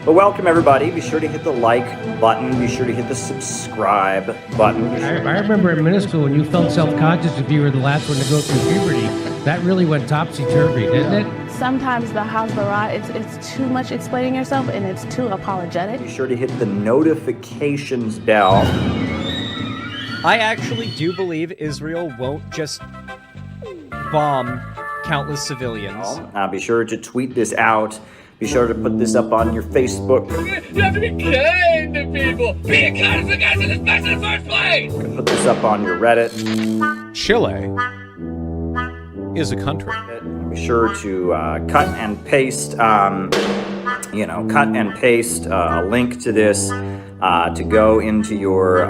But welcome everybody. Be sure to hit the like button. Be sure to hit the subscribe button. I remember in middle school when you felt self-conscious if you were the last one to go through puberty. That really went topsy-turvy, didn't it? Sometimes the Hasbara, it's too much explaining yourself and it's too apologetic. Be sure to hit the notifications bell. I actually do believe Israel won't just bomb countless civilians. Be sure to tweet this out. Be sure to put this up on your Facebook. You have to be kind to people. Being kind is the guys in this mess in the first place. Put this up on your Reddit. Chile is a country. Be sure to cut and paste, cut and paste a link to this to go into your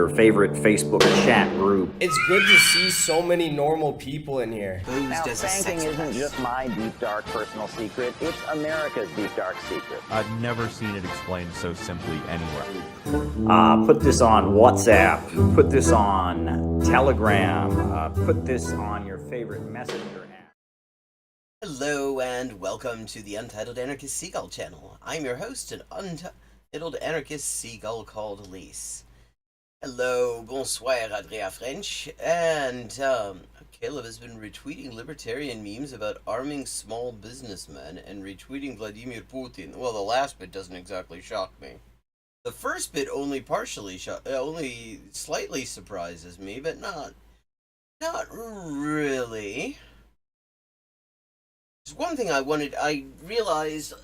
favorite Facebook chat group. It's good to see so many normal people in here. Now, spanking isn't just my deep, dark personal secret. It's America's deep, dark secret. I've never seen it explained so simply anywhere. Put this on WhatsApp. Put this on Telegram. Put this on your favorite messenger app. Hello and welcome to the Untitled Anarchist Seagull channel. I'm your host, an Untitled Anarchist Seagull called Elise. Hello, bonsoir, Adria French, and Caleb has been retweeting libertarian memes about arming small businessmen and retweeting Vladimir Putin. Well, the last bit doesn't exactly shock me. The first bit only only slightly surprises me, but not really. There's one thing I realized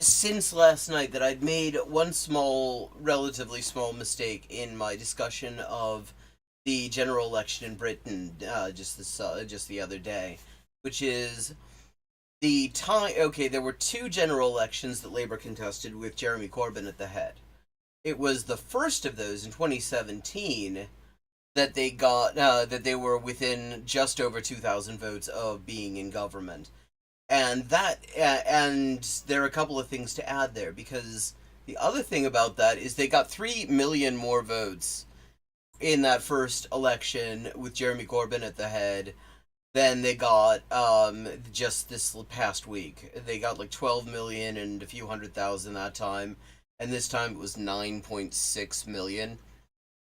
since last night that I'd made one relatively small mistake in my discussion of the general election in Britain just the other day, which is the time. Okay, there were two general elections that Labour contested with Jeremy Corbyn at the head. It was the first of those in 2017 that they got that they were within just over 2,000 votes of being in government. And there are a couple of things to add there, because the other thing about that is they got 3 million more votes in that first election with Jeremy Corbyn at the head than they got just this past week. They got like 12 million and a few 100,000 that time, and this time it was 9.6 million.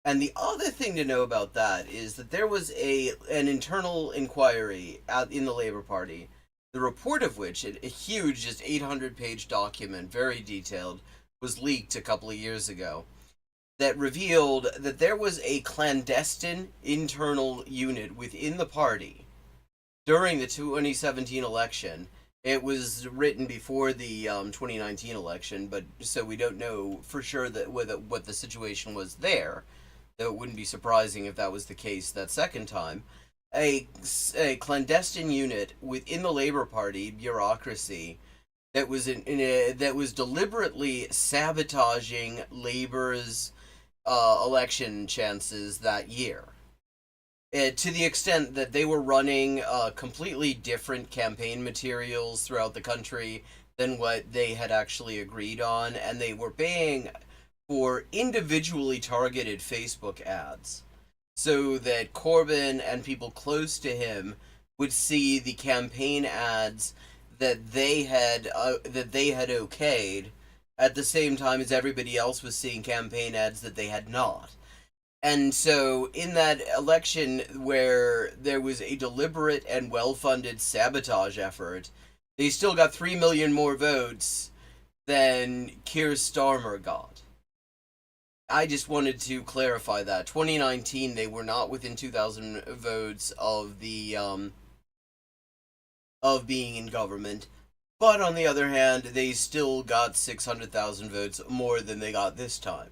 And the other thing to know about that is that there was an internal inquiry in the Labour Party, the report of which, a huge, just 800-page document, very detailed, was leaked a couple of years ago, that revealed that there was a clandestine internal unit within the party during the 2017 election. It was written before the 2019 election, but so we don't know for sure what the situation was there, though it wouldn't be surprising if that was the case that second time. A clandestine unit within the Labour Party bureaucracy that was that was deliberately sabotaging Labour's election chances that year, to the extent that they were running completely different campaign materials throughout the country than what they had actually agreed on, and they were paying for individually targeted Facebook ads, so that Corbyn and people close to him would see the campaign ads that they had okayed, at the same time as everybody else was seeing campaign ads that they had not. And so in that election where there was a deliberate and well-funded sabotage effort, they still got 3 million more votes than Keir Starmer got. I just wanted to clarify that. 2019, they were not within 2,000 votes of the of being in government, but on the other hand, they still got 600,000 votes more than they got this time.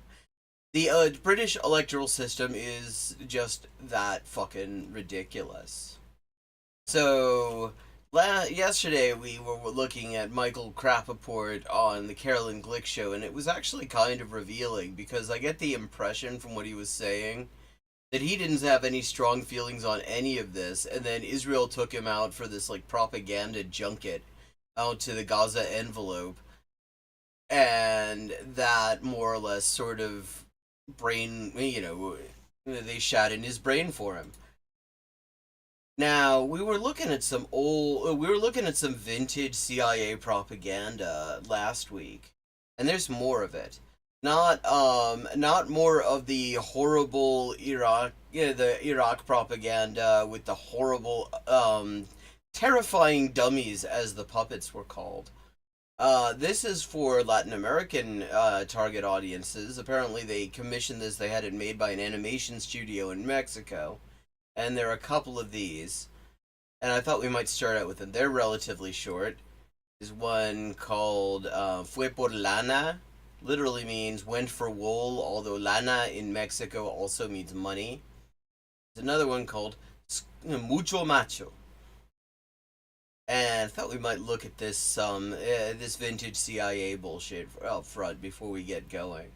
The British electoral system is just that fucking ridiculous. So yesterday we were looking at Michael Crapaport on the Carolyn Glick show, and it was actually kind of revealing, because I get the impression from what he was saying that he didn't have any strong feelings on any of this, and then Israel took him out for this like propaganda junket out to the Gaza envelope, and that more or less sort of they shot in his brain for him. Now, we were looking at some vintage CIA propaganda last week, and there's more of it. Not more of the horrible the Iraq propaganda with the horrible, terrifying dummies, as the puppets were called. This is for Latin American target audiences. Apparently, they commissioned this. They had it made by an animation studio in Mexico. And there are a couple of these. And I thought we might start out with them. They're relatively short. There's one called Fue por lana. Literally means went for wool, although lana in Mexico also means money. There's another one called Mucho Macho. And I thought we might look at this this vintage CIA bullshit up front before we get going.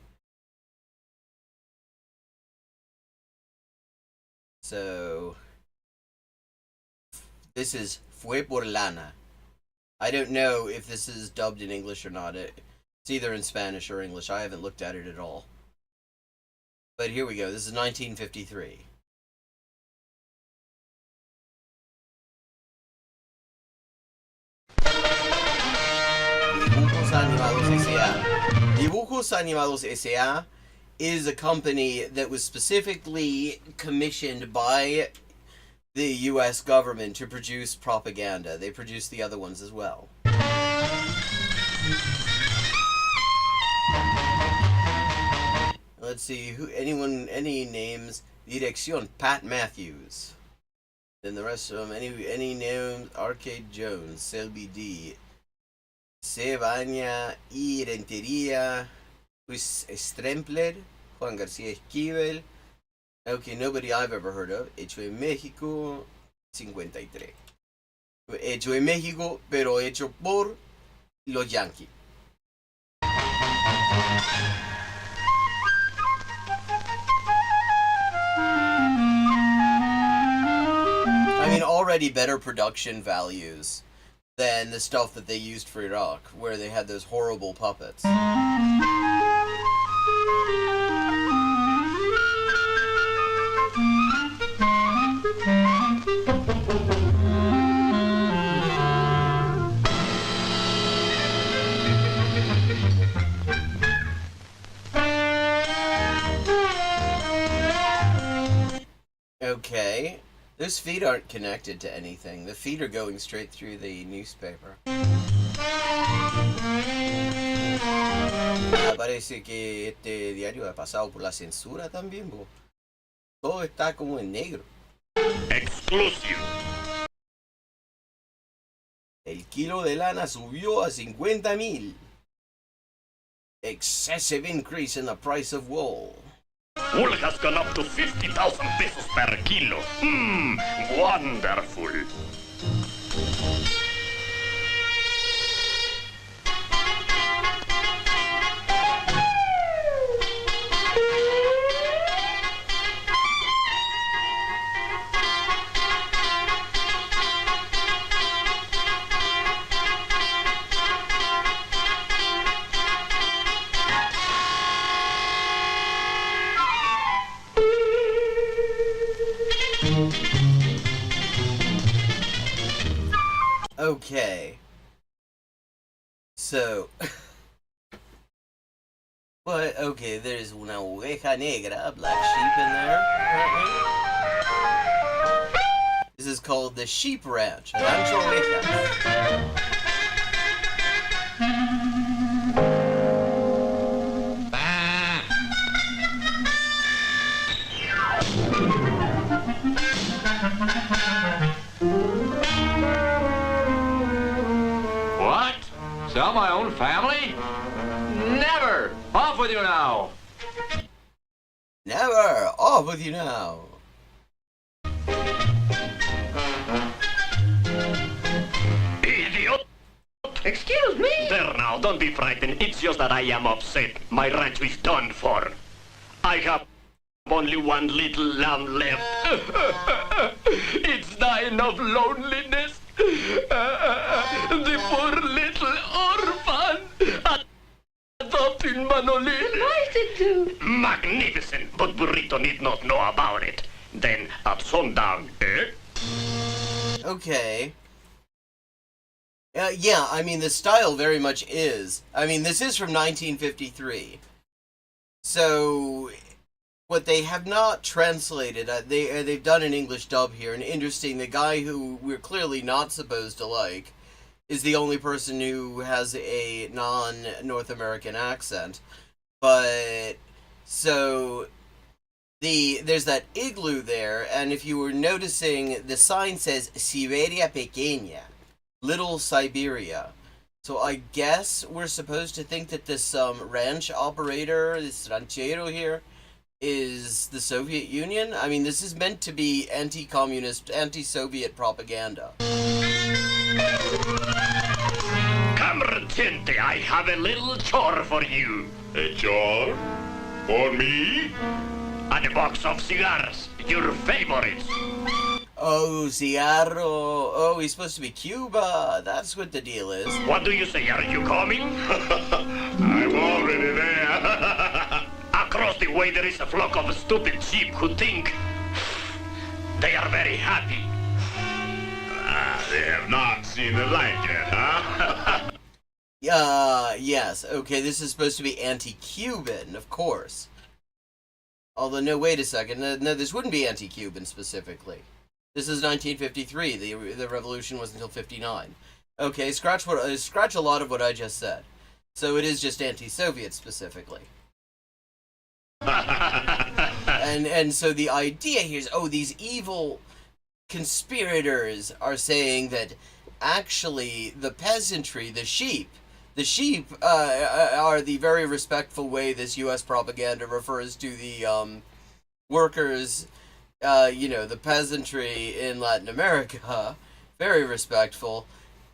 So, this is Fue por lana. I don't know if this is dubbed in English or not. It's either in Spanish or English. I haven't looked at it at all. But here we go. This is 1953. Dibujos Animados S.A. Dibujos Animados S.A. is a company that was specifically commissioned by the U.S. government to produce propaganda. They produced the other ones as well. Let's see, any names? Dirección, Pat Matthews. Then the rest of them, any names? Arcade Jones, Selby D. Sebania y Rentería. Luis Strempler, Juan García Esquivel. Okay, nobody I've ever heard of. Hecho en México, 53. Hecho en México, pero hecho por los Yankees. I mean, already better production values than the stuff that they used for Iraq, where they had those horrible puppets. Okay. Those feet aren't connected to anything. The feet are going straight through the newspaper. Parece que este diario ha pasado por la censura también, bo. Todo está como en negro. Exclusive. El kilo de lana subió a 50,000. Excessive increase in the price of wool. Wool has gone up to 50,000 pesos per kilo. Wonderful. Okay. So. But, okay, there's una oveja negra, a black sheep in there, apparently. This is called the Sheep Ranch. Rancho Ovejas. What? Sell my own family? Never! Off with you now! Never! Off with you now! Idiot! Excuse me? There now, don't be frightened. It's just that I am upset. My ranch is done for. I have only one little lamb left. It's dying of loneliness. The poor little orphan. Adopting Manolín. Delighted to. Magnificent, but Burrito need not know about it. Then at sundown, eh? Okay. Yeah, I mean, the style very much is. I mean, this is from 1953. So, what they have not translated, they've done an English dub here, and interesting, the guy who we're clearly not supposed to like is the only person who has a non-North American accent. But, so, there's that igloo there, and if you were noticing, the sign says Siberia Pequeña, Little Siberia. So I guess we're supposed to think that this ranch operator, this ranchero here, is the Soviet Union? I mean, this is meant to be anti-communist, anti-Soviet propaganda. Comrade Tinte, I have a little chore for you. A chore? For me? And a box of cigars, your favorites. Oh, cigarro. Oh, he's supposed to be Cuba. That's what the deal is. What do you say? Are you coming? I'm already there. Across the way there is a flock of stupid sheep who think they are very happy. They have not seen the light yet, huh? Yes. Okay, this is supposed to be anti-Cuban, of course. Although, no, wait a second. No, this wouldn't be anti-Cuban specifically. This is 1953. The revolution was until 59. Okay, scratch a lot of what I just said. So it is just anti-Soviet specifically. and so the idea here is, oh, these evil conspirators are saying that actually the peasantry, the sheep are the very respectful way this U.S. propaganda refers to the workers, the peasantry in Latin America, very respectful,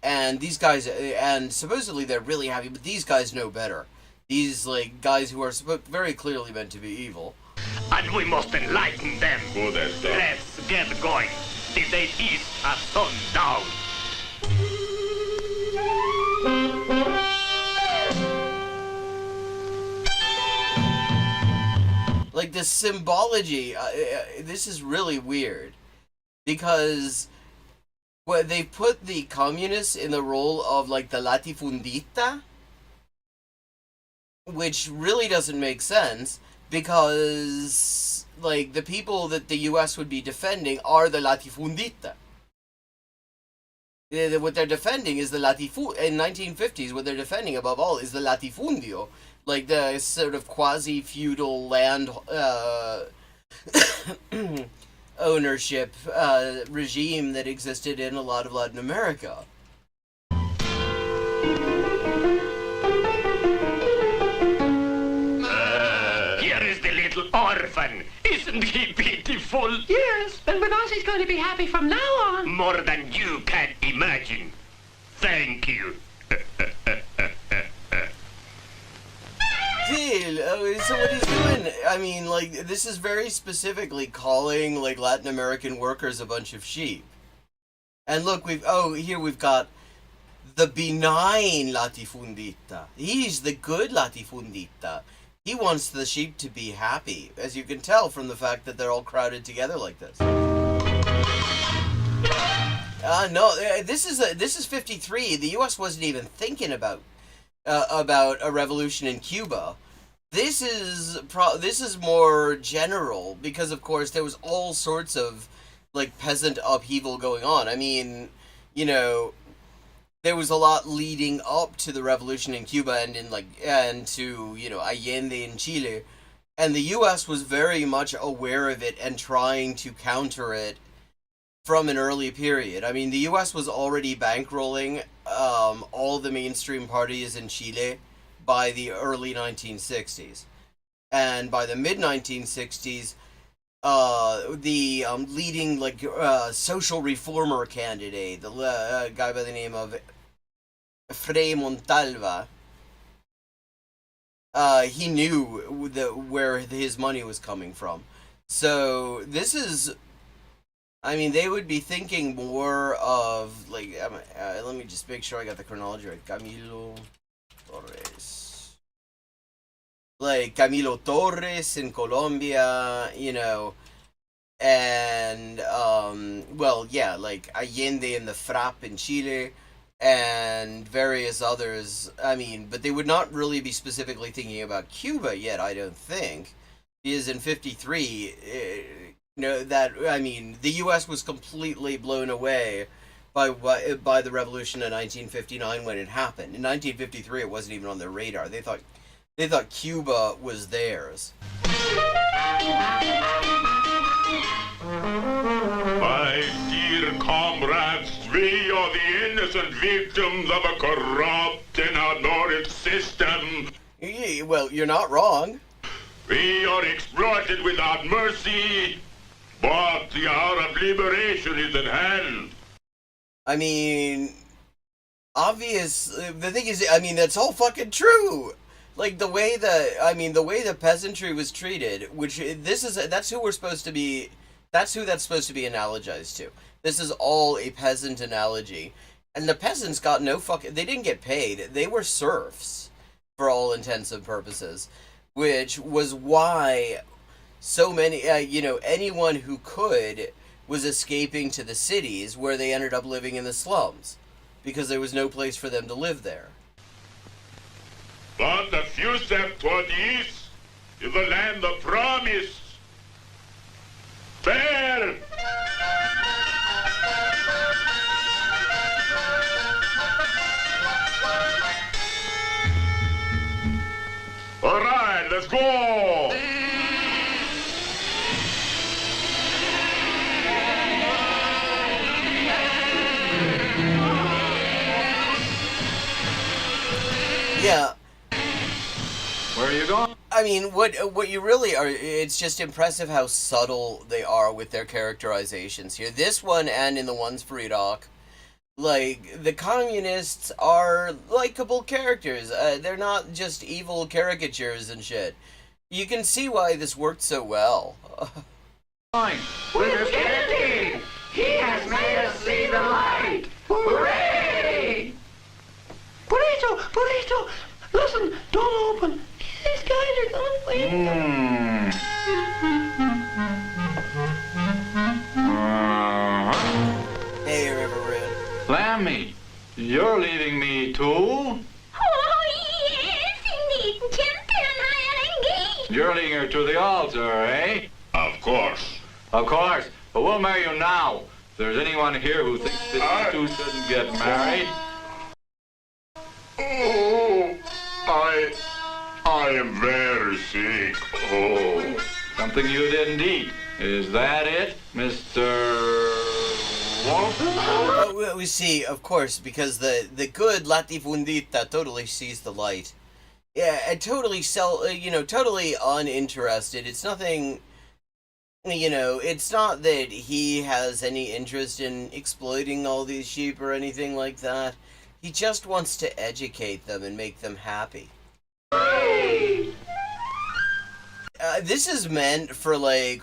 and these guys, and supposedly they're really happy, but these guys know better. These, guys who are very clearly meant to be evil. And we must enlighten them. Let's get going. The date is at sundown. The symbology, this is really weird, because they put the communists in the role of, the latifundista, which really doesn't make sense, because, the people that the U.S. would be defending are the latifundista. What they're defending is the in 1950s, what they're defending above all is the latifundio, the sort of quasi-feudal land ownership regime that existed in a lot of Latin America. Here is the little orphan. Isn't he beautiful? Yes, and with us he's going to be happy from now on. More than you can imagine. Thank you. So what he's doing, I mean, this is very specifically calling, Latin American workers a bunch of sheep. And look, here we've got the benign latifundista. He's the good latifundista. He wants the sheep to be happy, as you can tell from the fact that they're all crowded together like this. No, this is 53. The U.S. wasn't even thinking about a revolution in Cuba. This is more general, because of course there was all sorts of peasant upheaval going on. I mean, there was a lot leading up to the revolution in Cuba and to Allende in Chile, and the U.S. was very much aware of it and trying to counter it from an early period. I mean, the U.S. was already bankrolling all the mainstream parties in Chile by the early 1960s. And by the mid-1960s, the leading social reformer candidate, the guy by the name of Frei Montalva, he knew where his money was coming from. So this is, I mean, they would be thinking more of, let me just make sure I got the chronology right. Camilo Torres. Camilo Torres in Colombia, and well, yeah, like Allende and the FRAP in Chile, and various others. I mean, but they would not really be specifically thinking about Cuba yet, I don't think, because in '53, the U.S. was completely blown away by the revolution in 1959 when it happened. In 1953, it wasn't even on their radar. They thought Cuba was theirs. My dear comrades, we are the innocent victims of a corrupt and ignorant system. Well, you're not wrong. We are exploited without mercy, but the hour of liberation is at hand. I mean, the thing is, I mean, that's all fucking true. Like, the way the peasantry was treated, that's who that's supposed to be analogized to. This is all a peasant analogy. And the peasants got they didn't get paid. They were serfs, for all intents and purposes. Which was why so many, anyone who could was escaping to the cities, where they ended up living in the slums. Because there was no place for them to live there. But the few step toward the east is the land of promise. There! All right, let's go! Yeah. Where are you going? I mean, what you really are, it's just impressive how subtle they are with their characterizations here. This one and in the ones for Iraq, like, the communists are likable characters. They're not just evil caricatures and shit. You can see why this worked so well. With Kennedy! He has made us see the light! Hooray! Burrito! Listen, don't open. These guys are gonna win. Hey, River Red. Lammy, you're leaving me too? Oh, yes, indeed, gentlemen, I engaged. You're leading her to the altar, eh? Of course. Of course, but we'll marry you now. If there's anyone here who thinks that you two shouldn't get married. Oh, I am very sick. Oh. Something you didn't eat. Is that it, Mr. Wolf? Oh, we see, of course, because the good latifundita totally sees the light. Yeah, and totally totally uninterested. It's nothing, it's not that he has any interest in exploiting all these sheep or anything like that. He just wants to educate them and make them happy. This is meant for, like,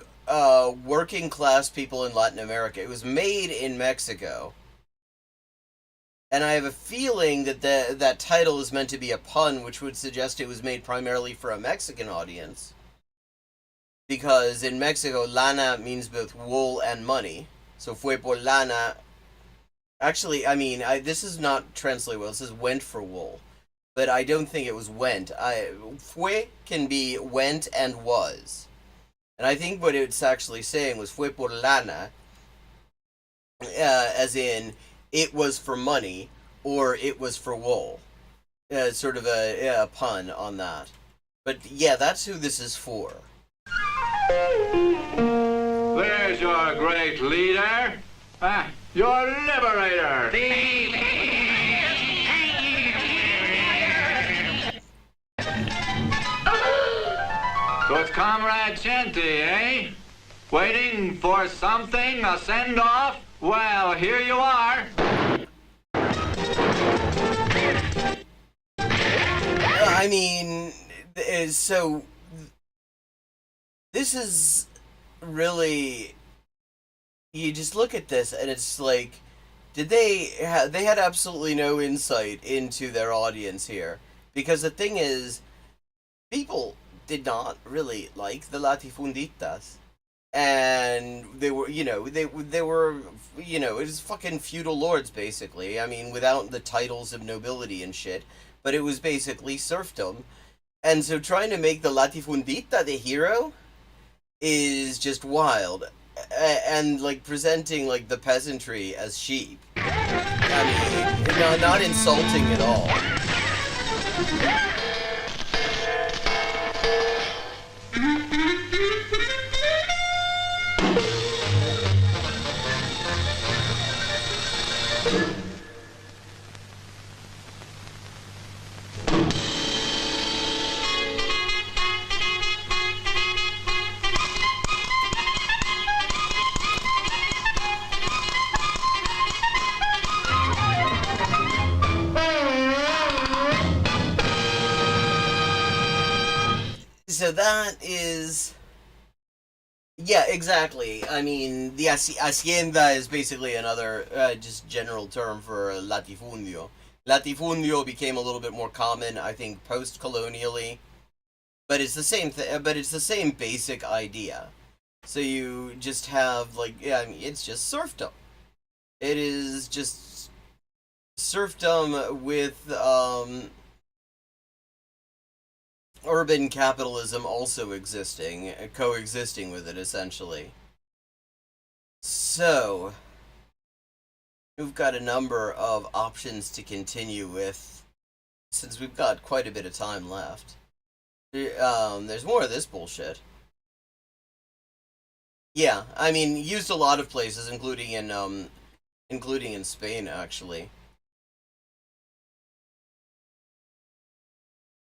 working class people in Latin America. It was made in Mexico. And I have a feeling that that title is meant to be a pun, which would suggest it was made primarily for a Mexican audience. Because in Mexico, lana means both wool and money. So fue por lana. Actually, I mean, this is not translated well. It says went for wool. But I don't think it was went. Fue can be went and was. And I think what it's actually saying was fue por lana, as in it was for money or it was for wool. Sort of a pun on that. But yeah, that's who this is for. There's your great leader. Your liberator. So it's Comrade Chenti, eh? Waiting for something, a send-off? Well, here you are. I mean, so this is really, you just look at this and it's like, they had absolutely no insight into their audience here. Because the thing is, people did not really like the latifunditas. and they were, they were, it was fucking feudal lords, basically. I mean, without the titles of nobility and shit, but it was basically serfdom. And so trying to make the latifundista the hero is just wild. And, like, presenting, like, the peasantry as sheep. I mean, no, not insulting at all. So that is... Yeah, exactly. I mean, the hacienda is basically another just general term for latifundio. Latifundio became a little bit more common, I think, post-colonially, but it's the same thing. But it's the same basic idea. So you just have, like, yeah, I mean, it's just serfdom. It is just serfdom with urban capitalism also existing, coexisting with it, essentially. So, we've got a number of options to continue with, since we've got quite a bit of time left. There's more of this bullshit. Yeah, I mean, used a lot of places, including in Spain, actually.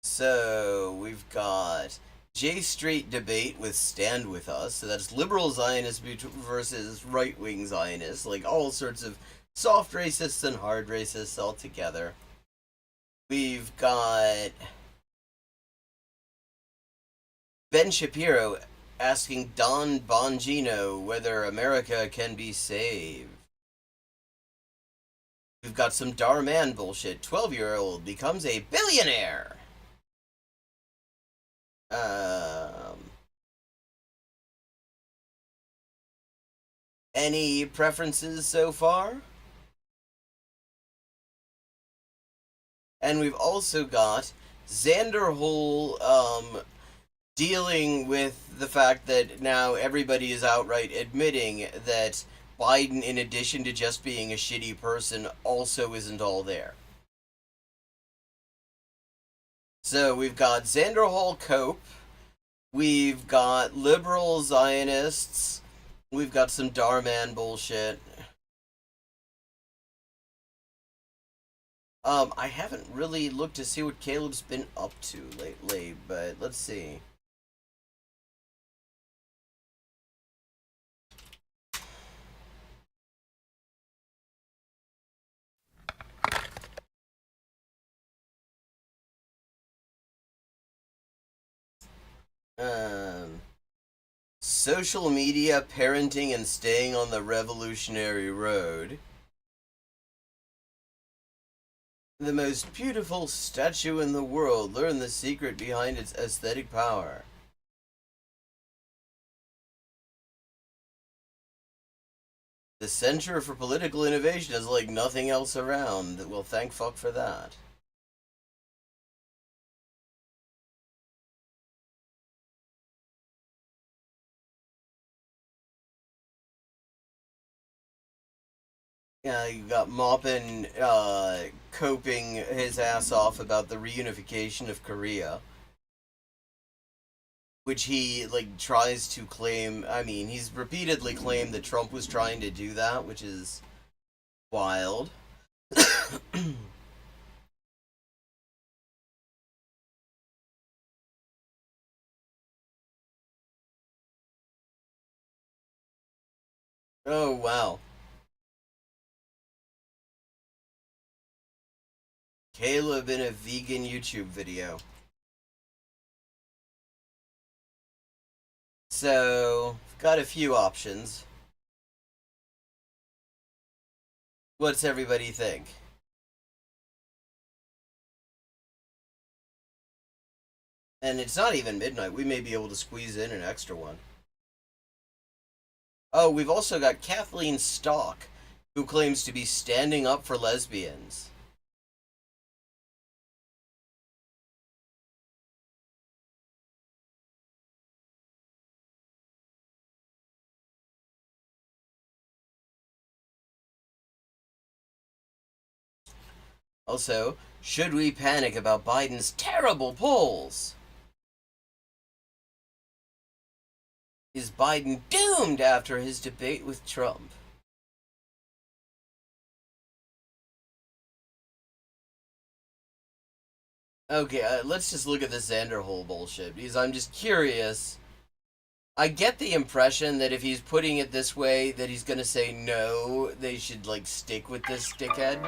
So, we've got J Street debate with Stand With Us. So that's liberal Zionists versus right-wing Zionists. Like, all sorts of soft racists and hard racists all together. We've got Ben Shapiro asking Don Bongino whether America can be saved. We've got some Darman bullshit. 12-year-old becomes a billionaire. Any preferences so far? And we've also got Xander Hole dealing with the fact that now everybody is outright admitting that Biden, in addition to just being a shitty person, also isn't all there. So we've got Xander Hall Cope, we've got liberal Zionists, we've got some Darman bullshit. I haven't really looked to see what Caleb's been up to lately, but let's see. Social media, parenting, and staying on the revolutionary road. The most beautiful statue in the world. Learn the secret behind its aesthetic power. The Center for Political Innovation is like nothing else around. Well, thank fuck for that. Yeah, you got Maupin coping his ass off about the reunification of Korea. Which he, like, tries to claim. I mean, he's repeatedly claimed that Trump was trying to do that, which is wild. Oh, wow. Caleb in a vegan YouTube video. So, got a few options. What's everybody think? And it's not even midnight. We may be able to squeeze in an extra one. Oh, we've also got Kathleen Stock, who claims to be standing up for lesbians. Also, should we panic about Biden's terrible polls? Is Biden doomed after his debate with Trump? Okay, let's just look at the Xanderhole bullshit, because I'm just curious. I get the impression that if he's putting it this way, that he's gonna say no, they should, like, stick with this dickhead.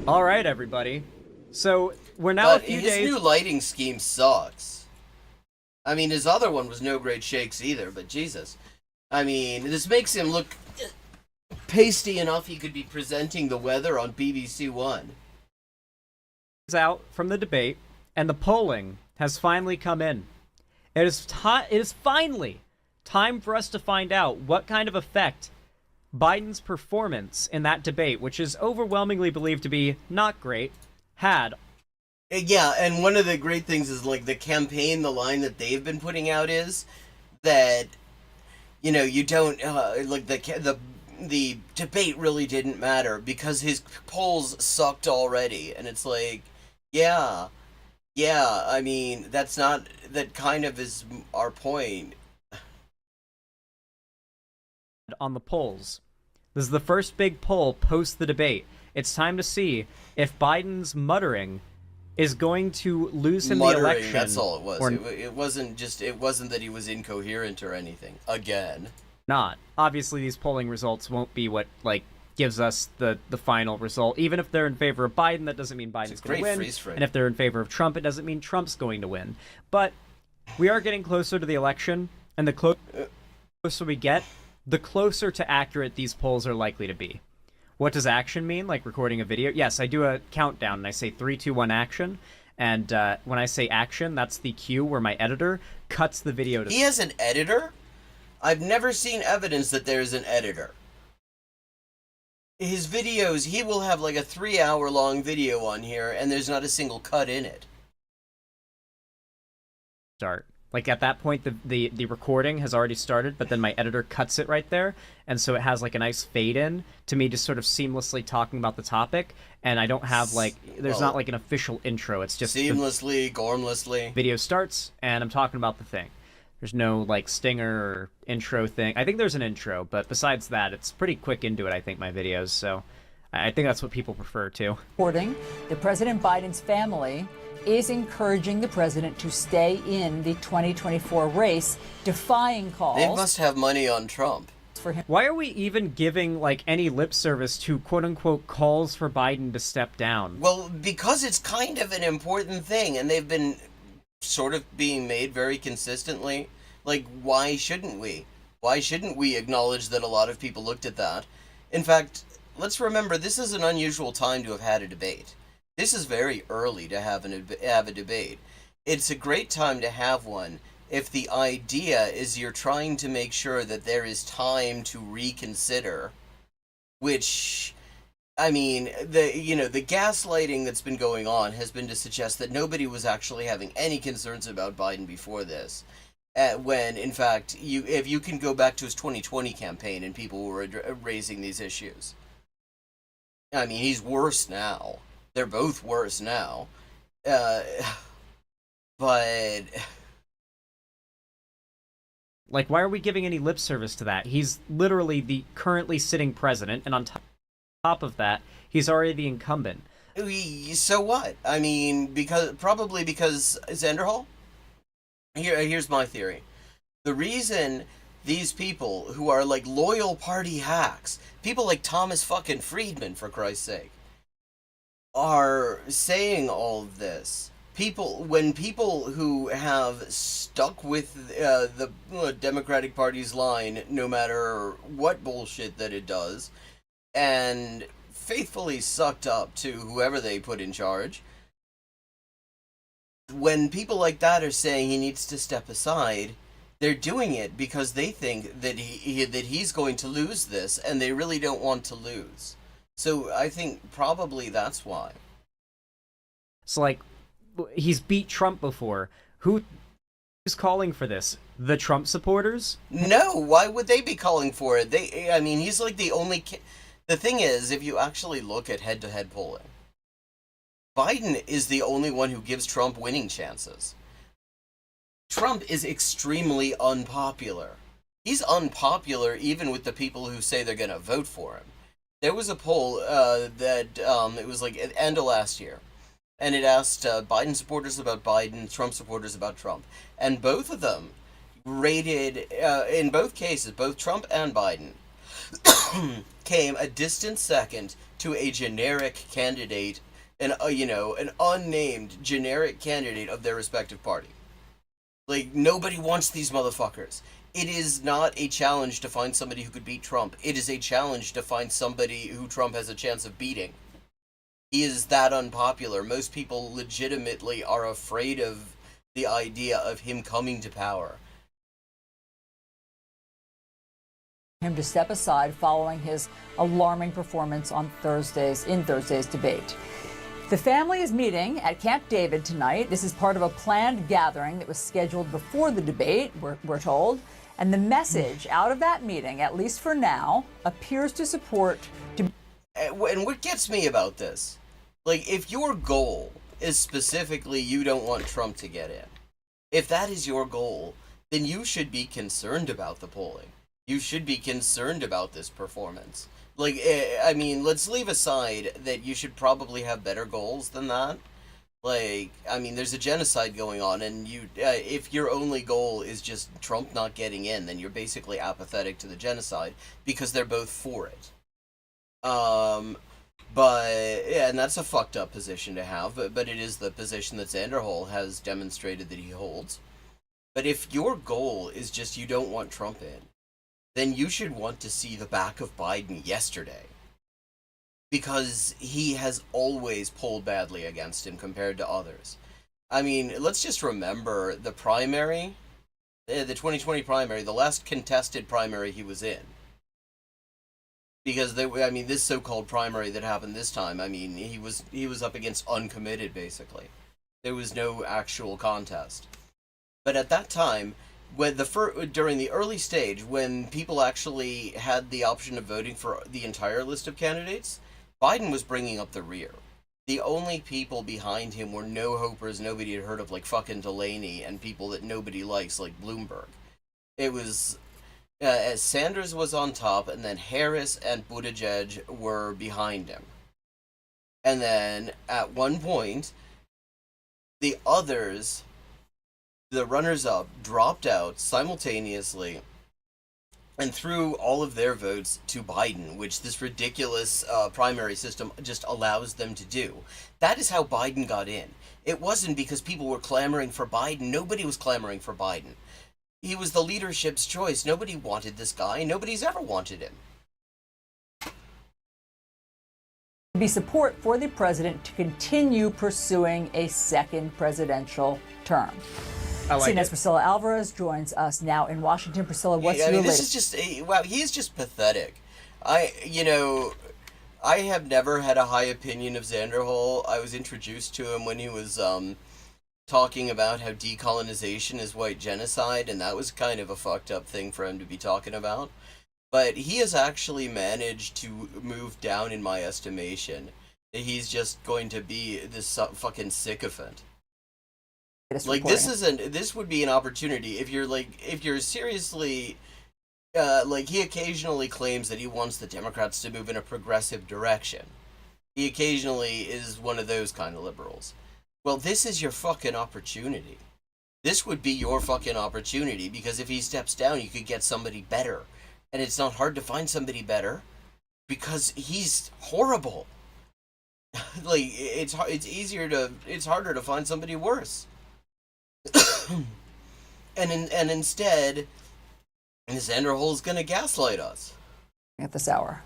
All right, everybody. So we're now a But few his days. new lighting scheme sucks. I mean, his other one was no great shakes either, but Jesus. I mean, this makes him look pasty enough he could be presenting the weather on BBC One. Out from the debate, and the polling has finally come in. It is finally time for us to find out what kind of effect Biden's performance in that debate, which is overwhelmingly believed to be not great, had. Yeah, and one of the great things is, like, the campaign, the line that they've been putting out is that, you know, you don't, like, the debate really didn't matter because his polls sucked already. And it's like, yeah, I mean, that kind of is our point. On the polls. This is the first big poll post the debate. It's time to see if Biden's muttering is going to lose him the election. That's all it was. It wasn't that he was incoherent or anything. Again. Not. Obviously, these polling results won't be what, like, gives us the final result. Even if they're in favor of Biden, that doesn't mean Biden's going to win. Freeze frame. And if they're in favor of Trump, it doesn't mean Trump's going to win. But we are getting closer to the election, and the closer we get, the closer to accurate these polls are likely to be. What does action mean? Like recording a video? Yes, I do a countdown, and I say 3, 2, 1, action. And when I say action, that's the cue where my editor cuts the video to... He has an editor? I've never seen evidence that there's an editor. His videos, he will have like a 3-hour-long video on here, and there's not a single cut in it. Start. Like, at that point, the recording has already started, but then my editor cuts it right there, and so it has, like, a nice fade-in to me just sort of seamlessly talking about the topic, and I don't have, like, there's not, like, an official intro. It's just... Seamlessly, gormlessly. Video starts, and I'm talking about the thing. There's no, like, stinger or intro thing. I think there's an intro, but besides that, it's pretty quick into it, I think, my videos, so I think that's what people prefer, too. Reporting that President Biden's family is encouraging the president to stay in the 2024 race, defying calls. They must have money on Trump. For him. Why are we even giving, like, any lip service to quote-unquote calls for Biden to step down? Well, because it's kind of an important thing, and they've been sort of being made very consistently. Like, why shouldn't we? Why shouldn't we acknowledge that a lot of people looked at that? In fact, let's remember, this is an unusual time to have had a debate. This is very early to have a debate. It's a great time to have one if the idea is you're trying to make sure that there is time to reconsider, which, I mean, the gaslighting that's been going on has been to suggest that nobody was actually having any concerns about Biden before this. When, in fact, if you can go back to his 2020 campaign and people were raising these issues. I mean, he's worse now. They're both worse now. But... Like, why are we giving any lip service to that? He's literally the currently sitting president, and on top of that, he's already the incumbent. So what? I mean, probably because Xanderhole? Here's my theory. The reason these people who are like loyal party hacks, people like Thomas fucking Friedman, for Christ's sake, are saying all of this, when people who have stuck with the Democratic Party's line, no matter what bullshit that it does, and faithfully sucked up to whoever they put in charge. When people like that are saying he needs to step aside, they're doing it because they think that he's going to lose this, and they really don't want to lose. So I think probably that's why. So, like, he's beat Trump before. Who's calling for this? The Trump supporters? No, why would they be calling for it? He's like the only... The thing is, if you actually look at head-to-head polling, Biden is the only one who gives Trump winning chances. Trump is extremely unpopular. He's unpopular even with the people who say they're going to vote for him. There was a poll it was like at the end of last year, and it asked Biden supporters about Biden, Trump supporters about Trump. And both of them rated, in both cases, both Trump and Biden, came a distant second to a generic candidate, an unnamed generic candidate of their respective party. Like, nobody wants these motherfuckers. It is not a challenge to find somebody who could beat Trump. It is a challenge to find somebody who Trump has a chance of beating. He is that unpopular. Most people legitimately are afraid of the idea of him coming to power. Him to step aside following his alarming performance on Thursday's debate. The family is meeting at Camp David tonight. This is part of a planned gathering that was scheduled before the debate, we're told. And the message out of that meeting, at least for now, appears to support... And what gets me about this, like, if your goal is specifically you don't want Trump to get in, if that is your goal, then you should be concerned about the polling. You should be concerned about this performance. Like, let's leave aside that you should probably have better goals than that. Like, there's a genocide going on, and if your only goal is just Trump not getting in, then you're basically apathetic to the genocide, because they're both for it. And that's a fucked up position to have, but it is the position that Zanderhol has demonstrated that he holds. But if your goal is just you don't want Trump in, then you should want to see the back of Biden yesterday. Because he has always polled badly against him compared to others. Let's just remember the primary, the 2020 primary, the last contested primary he was in. Because, this so-called primary that happened this time, he was up against uncommitted, basically. There was no actual contest. But at that time, during the early stage, when people actually had the option of voting for the entire list of candidates, Biden was bringing up the rear. The only people behind him were no-hopers nobody had heard of, like fucking Delaney, and people that nobody likes, like Bloomberg. It was... Sanders was on top, and then Harris and Buttigieg were behind him. And then, at one point, the others... the runners-up dropped out simultaneously and threw all of their votes to Biden, which this ridiculous primary system just allows them to do. That is how Biden got in. It wasn't because people were clamoring for Biden. Nobody was clamoring for Biden. He was the leadership's choice. Nobody wanted this guy. Nobody's ever wanted him. Be support for the president to continue pursuing a second presidential term. CNN's Priscilla Alvarez joins us now in Washington. Priscilla, what's your latest? This is just, wow, he is just pathetic. I have never had a high opinion of Zanderhol. I was introduced to him when he was talking about how decolonization is white genocide, and that was kind of a fucked up thing for him to be talking about. But he has actually managed to move down in my estimation. He's just going to be this fucking sycophant. Like, this would be an opportunity if you're seriously, he occasionally claims that he wants the Democrats to move in a progressive direction. He occasionally is one of those kind of liberals. Well, this is your fucking opportunity. This would be your fucking opportunity, because if he steps down, you could get somebody better. And it's not hard to find somebody better, because he's horrible. It's harder to find somebody worse. and instead, Zanderhol's gonna gaslight us at this hour.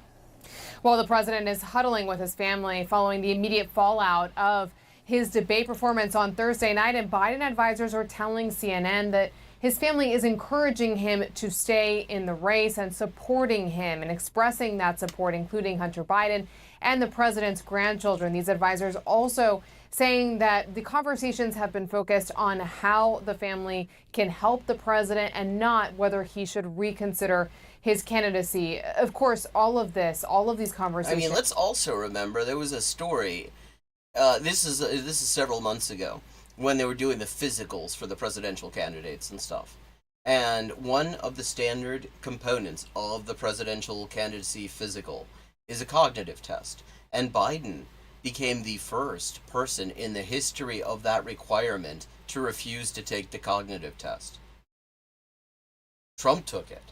While the president is huddling with his family following the immediate fallout of his debate performance on Thursday night, and Biden advisors are telling CNN that his family is encouraging him to stay in the race and supporting him and expressing that support, including Hunter Biden and the president's grandchildren. These advisors also saying that the conversations have been focused on how the family can help the president and not whether he should reconsider his candidacy. Of course, all of these conversations. I mean, let's also remember there was a story. This is several months ago when they were doing the physicals for the presidential candidates and stuff. And one of the standard components of the presidential candidacy physical is a cognitive test. And Biden became the first person in the history of that requirement to refuse to take the cognitive test. Trump took it.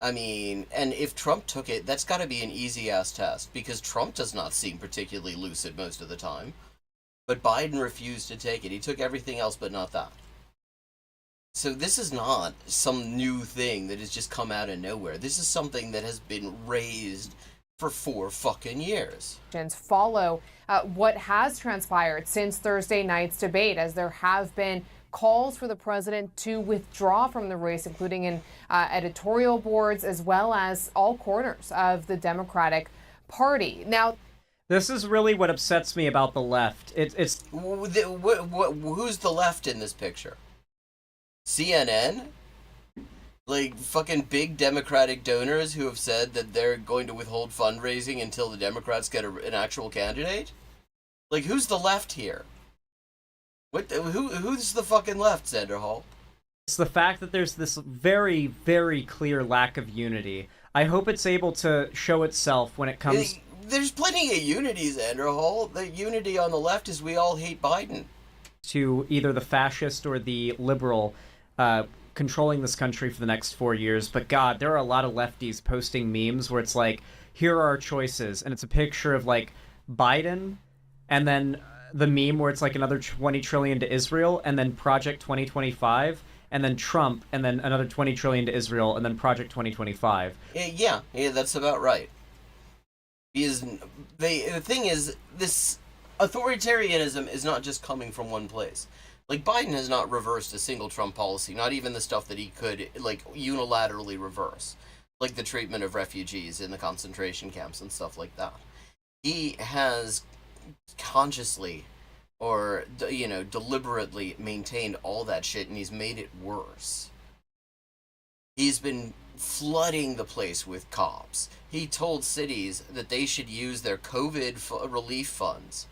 I mean, and if Trump took it, that's got to be an easy-ass test, because Trump does not seem particularly lucid most of the time. But Biden refused to take it. He took everything else but not that. So this is not some new thing that has just come out of nowhere. This is something that has been raised for 4 fucking years. Follow what has transpired since Thursday night's debate, as there have been calls for the president to withdraw from the race, including in editorial boards, as well as all corners of the Democratic Party. Now, this is really what upsets me about the left. It's who's the left in this picture? CNN? Like, fucking big Democratic donors who have said that they're going to withhold fundraising until the Democrats get an actual candidate? Like, who's the left here? Who's the fucking left, Sanderhall? It's the fact that there's this very, very clear lack of unity. I hope it's able to show itself when it comes... There's plenty of unity, Sanderhall. The unity on the left is we all hate Biden. To either the fascist or the liberal controlling this country for the next 4 years. But God, there are a lot of lefties posting memes where it's like, here are our choices. And it's a picture of like Biden and then the meme where it's like another 20 trillion to Israel, and then Project 2025, and then Trump, and then another 20 trillion to Israel, and then Project 2025. Yeah, that's about right. The thing is, this authoritarianism is not just coming from one place. Like, Biden has not reversed a single Trump policy, not even the stuff that he could, like, unilaterally reverse. Like the treatment of refugees in the concentration camps and stuff like that. He has consciously or deliberately maintained all that shit, and he's made it worse. He's been flooding the place with cops. He told cities that they should use their COVID relief funds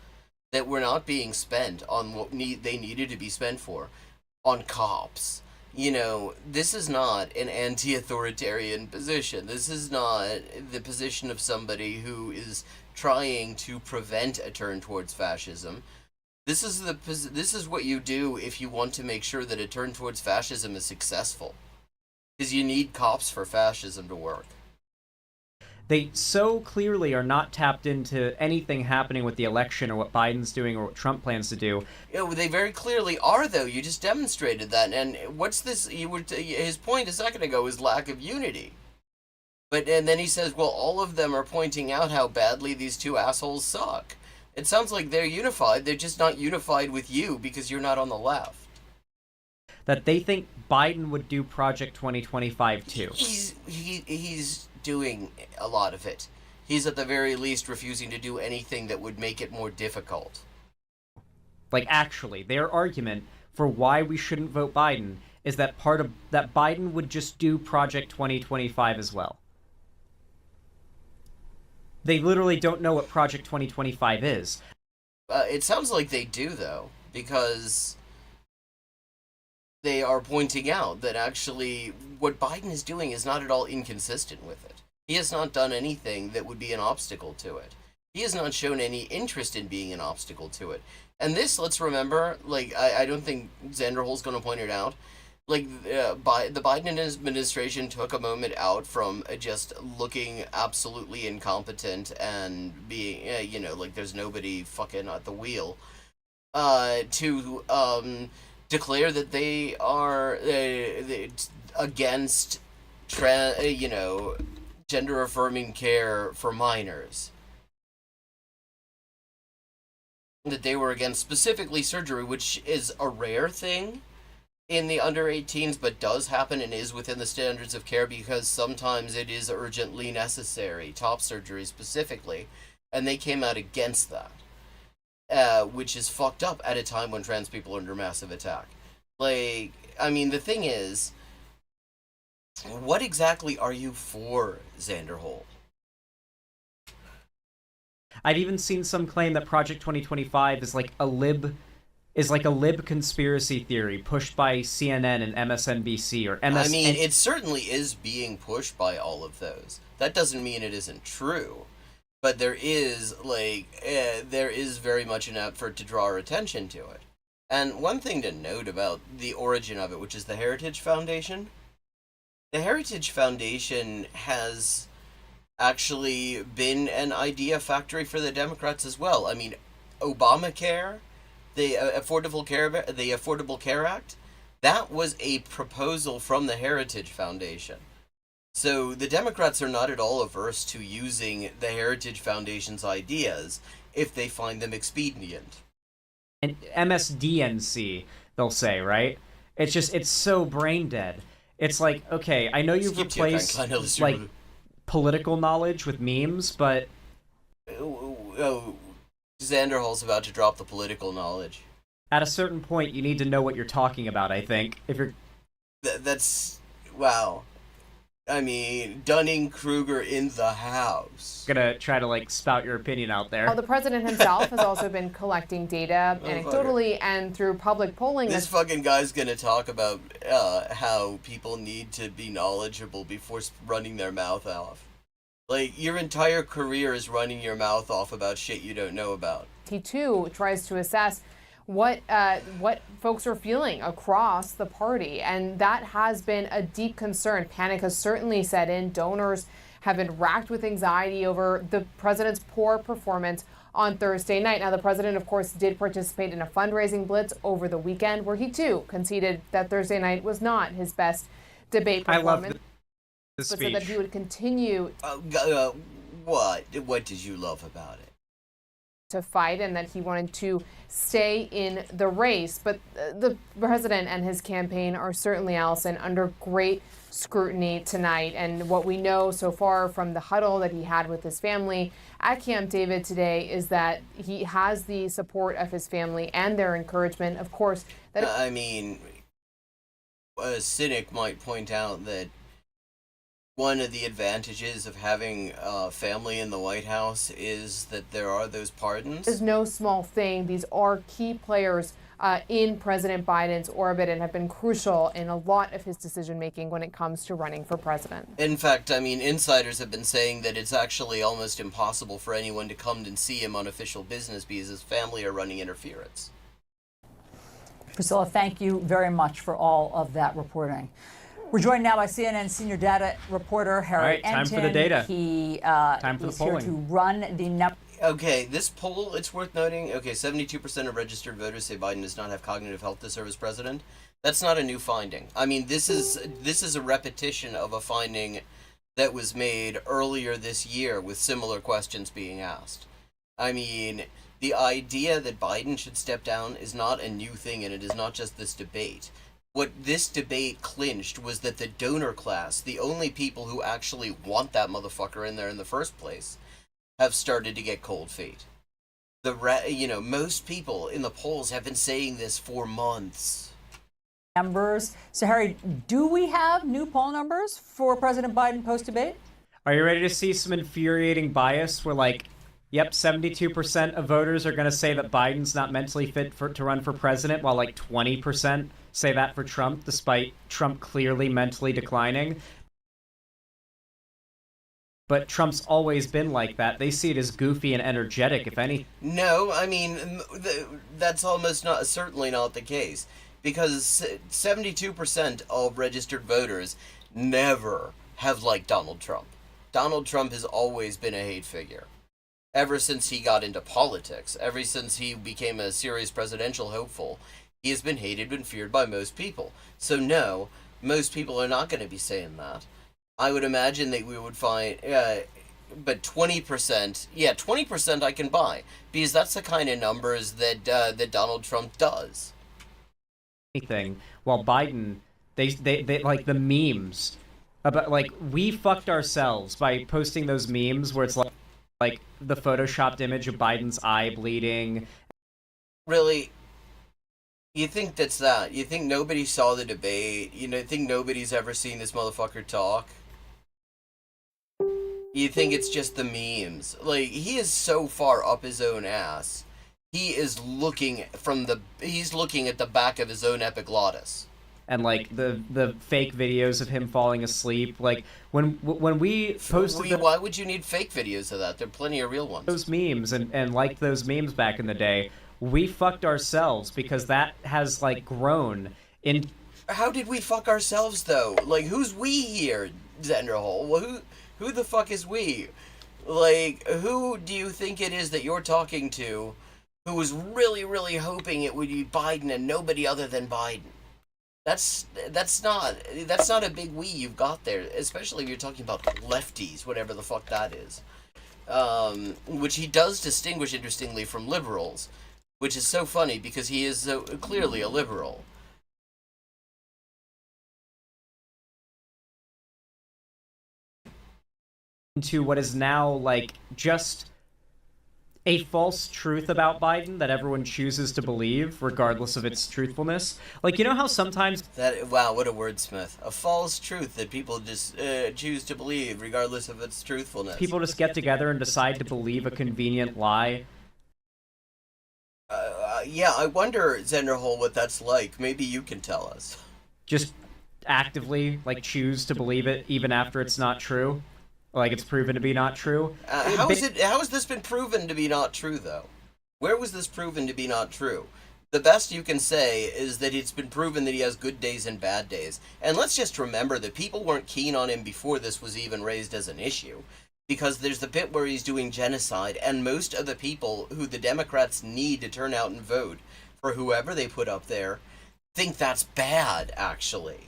that were not being spent on what they needed to be spent for, on cops. This is not an anti-authoritarian position. This is not the position of somebody who is trying to prevent a turn towards fascism. This is what you do if you want to make sure that a turn towards fascism is successful. Because you need cops for fascism to work. They so clearly are not tapped into anything happening with the election or what Biden's doing or what Trump plans to do. They very clearly are, though. You just demonstrated that. And what's this? His point a second ago is lack of unity. And then he says, well, all of them are pointing out how badly these two assholes suck. It sounds like they're unified. They're just not unified with you because you're not on the left. That they think Biden would do Project 2025 too. He's doing a lot of it. He's at the very least refusing to do anything that would make it more difficult. Like, actually, their argument for why we shouldn't vote Biden is that that Biden would just do Project 2025 as well. They literally don't know what Project 2025 is. It sounds like they do, though, because they are pointing out that actually what Biden is doing is not at all inconsistent with it. He has not done anything that would be an obstacle to it. He has not shown any interest in being an obstacle to it. And this, let's remember, like, I don't think Zanderhol's going to point it out, like, the Biden administration took a moment out from just looking absolutely incompetent and being, like there's nobody fucking at the wheel, to declare that they are against, gender-affirming care for minors. That they were against specifically surgery, which is a rare thing in the under 18s, but does happen and is within the standards of care because sometimes it is urgently necessary, top surgery specifically, and they came out against that, which is fucked up at a time when trans people are under massive attack. Like, I mean, the thing is, what exactly are you for, Xanderhole? I've even seen some claim that Project 2025 is like a lib conspiracy theory pushed by CNN and MSNBC or MS. I mean, it certainly is being pushed by all of those. That doesn't mean it isn't true, but there is very much an effort to draw our attention to it. And one thing to note about the origin of it, which is the Heritage Foundation. The Heritage Foundation has actually been an idea factory for the Democrats as well. I mean, Obamacare, the Affordable Care Act, that was a proposal from the Heritage Foundation. So the Democrats are not at all averse to using the Heritage Foundation's ideas if they find them expedient. And MSDNC, they'll say, right? It's so brain dead. It's like, okay, I know you've replaced like political knowledge with memes, but Xanderhole's about to drop the political knowledge. At a certain point, you need to know what you're talking about, I think. If you're that's wow. I mean, Dunning-Kruger in the house. Gonna try to like spout your opinion out there. Well, the president himself has also been collecting data anecdotally and through public polling. This fucking guy's gonna talk about how people need to be knowledgeable before running their mouth off. Like, your entire career is running your mouth off about shit you don't know about. He too tries to assess what folks are feeling across the party, and that has been a deep concern. Panic has certainly set in. Donors have been racked with anxiety over the president's poor performance on Thursday night. Now, the president, of course, did participate in a fundraising blitz over the weekend where he too conceded that Thursday night was not his best debate performance. I love the speech. But said that he would continue. What did you love about it? To fight, and that he wanted to stay in the race. But the president and his campaign are certainly, Allison, under great scrutiny tonight. And what we know so far from the huddle that he had with his family at Camp David today is that he has the support of his family and their encouragement, of course. That I mean, a cynic might point out that one of the advantages of having family in the White House is that there are those pardons. Is no small thing. These are key players in President Biden's orbit and have been crucial in a lot of his decision-making when it comes to running for president. In fact, I mean, insiders have been saying that it's actually almost impossible for anyone to come and see him on official business because his family are running interference. Priscilla, thank you very much for all of that reporting. We're joined now by CNN senior data reporter Harry Enton. Time for the data. He time for the polling. Here to run the Okay, this poll, it's worth noting, 72% of registered voters say Biden does not have cognitive health to serve as president. That's not a new finding. I mean, this is a repetition of a finding that was made earlier this year with similar questions being asked. I mean, the idea that Biden should step down is not a new thing, and it is not just this debate. What this debate clinched was that the donor class, the only people who actually want that motherfucker in there in the first place, have started to get cold feet. Most people in the polls have been saying this for months. Numbers. So, Harry, do we have new poll numbers for President Biden post-debate? Are you ready to see some infuriating bias where, like, yep, 72% of voters are going to say that Biden's not mentally fit to run for president, while like 20% say that for Trump, despite Trump clearly mentally declining. But Trump's always been like that. They see it as goofy and energetic, if any. No, I mean, that's certainly not the case. Because 72% of registered voters never have liked Donald Trump. Donald Trump has always been a hate figure. Ever since he got into politics, ever since he became a serious presidential hopeful, he has been hated and feared by most people. So no, most people are not going to be saying that. I would imagine that we would find, but 20%, 20% I can buy, because that's the kind of numbers that that Donald Trump does. Anything, while Biden, they like the memes about, like, we fucked ourselves by posting those memes where it's like the photoshopped image of Biden's eye bleeding. Really? You think that's that? You think nobody saw the debate? You know, think nobody's ever seen this motherfucker talk? You think it's just the memes? Like, he is so far up his own ass. He is looking he's looking at the back of his own epiglottis. And like the fake videos of him falling asleep, like when we posted Why would you need fake videos of that? There are plenty of real ones. Those memes and liked those memes back in the day, we fucked ourselves because that has like grown in. How did we fuck ourselves though? Like, who's we here, Zenderhole? Well, who the fuck is we? Like, who do you think it is that you're talking to who was really, really hoping it would be Biden and nobody other than Biden? That's not a big we you've got there, especially if you're talking about lefties, whatever the fuck that is. Which he does distinguish, interestingly, from liberals, which is so funny because he is so clearly a liberal. Into what is now like just a false truth about Biden that everyone chooses to believe, regardless of its truthfulness. Like, you know how sometimes Wow, what a wordsmith. A false truth that people just choose to believe, regardless of its truthfulness. people just get together and decide to believe a convenient lie. Yeah, I wonder, Zenderhole, what that's like. Maybe you can tell us. Just actively, like, choose to believe it even after it's not true. Like, it's proven to be not true. How has this been proven to be not true, though? Where was this proven to be not true? The best you can say is that it's been proven that he has good days and bad days. And let's just remember that people weren't keen on him before this was even raised as an issue. Because there's the bit where he's doing genocide, and most of the people who the Democrats need to turn out and vote for whoever they put up there think that's bad, actually.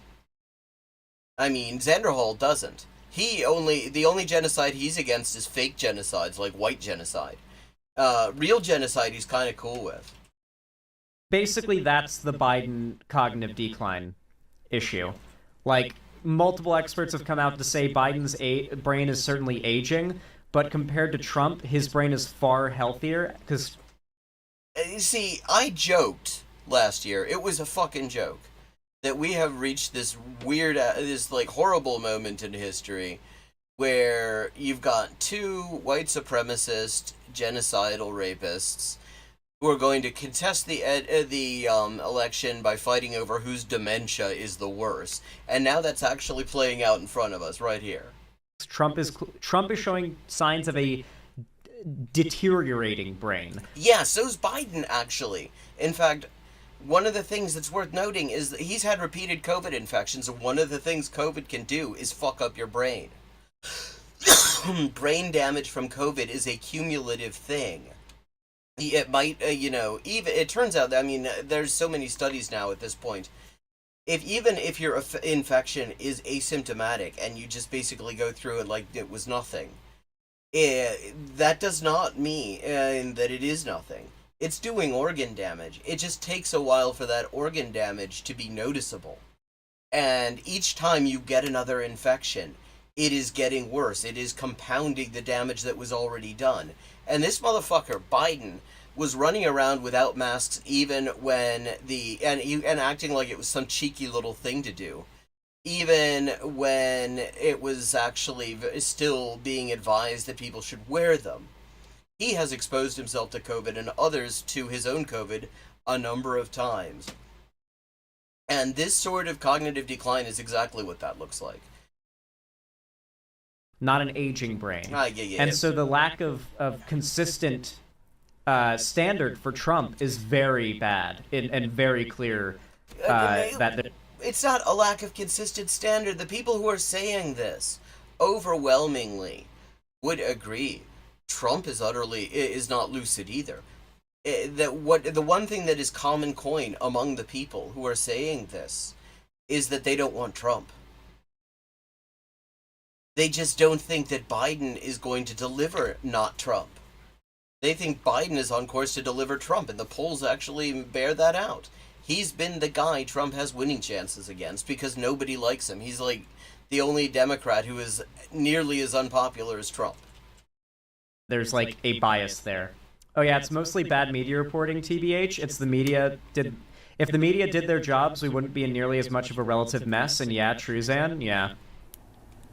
I mean, Zenderhole doesn't. The only genocide he's against is fake genocides, like white genocide. Real genocide he's kind of cool with. Basically, that's the Biden cognitive decline issue. Like, multiple experts have come out to say Biden's brain is certainly aging, but compared to Trump, his brain is far healthier, because... You see, I joked last year, it was a fucking joke, that we have reached this weird, this like horrible moment in history where you've got two white supremacist genocidal rapists who are going to contest the election by fighting over whose dementia is the worst, and now that's actually playing out in front of us right here. Trump is showing signs of a deteriorating brain. Yeah, so's Biden, actually. In fact, one of the things that's worth noting is that he's had repeated COVID infections, and one of the things COVID can do is fuck up your brain. Brain damage from COVID is a cumulative thing. It might, even it turns out that, I mean, there's so many studies now at this point. Even if your infection is asymptomatic and you just basically go through it like it was nothing, that does not mean that it is nothing. It's doing organ damage. It just takes a while for that organ damage to be noticeable. And each time you get another infection, it is getting worse. It is compounding the damage that was already done. And this motherfucker, Biden, was running around without masks even when and acting like it was some cheeky little thing to do. Even when it was actually still being advised that people should wear them. He has exposed himself to COVID and others to his own COVID a number of times. And this sort of cognitive decline is exactly what that looks like. Not an aging brain. Yeah. And so the lack of consistent standard for Trump is very bad and very clear. It's not a lack of consistent standard. The people who are saying this overwhelmingly would agree. Trump is not lucid either. The one thing that is common coin among the people who are saying this is that they don't want Trump. They just don't think that Biden is going to deliver, not Trump. They think Biden is on course to deliver Trump, and the polls actually bear that out. He's been the guy Trump has winning chances against because nobody likes him. He's like the only Democrat who is nearly as unpopular as Trump. There's like a bias there. Oh yeah, it's mostly bad media reporting, TBH. It's the media did. If the media did their jobs, we wouldn't be in nearly as much of a relative mess. And yeah, Truzan, yeah.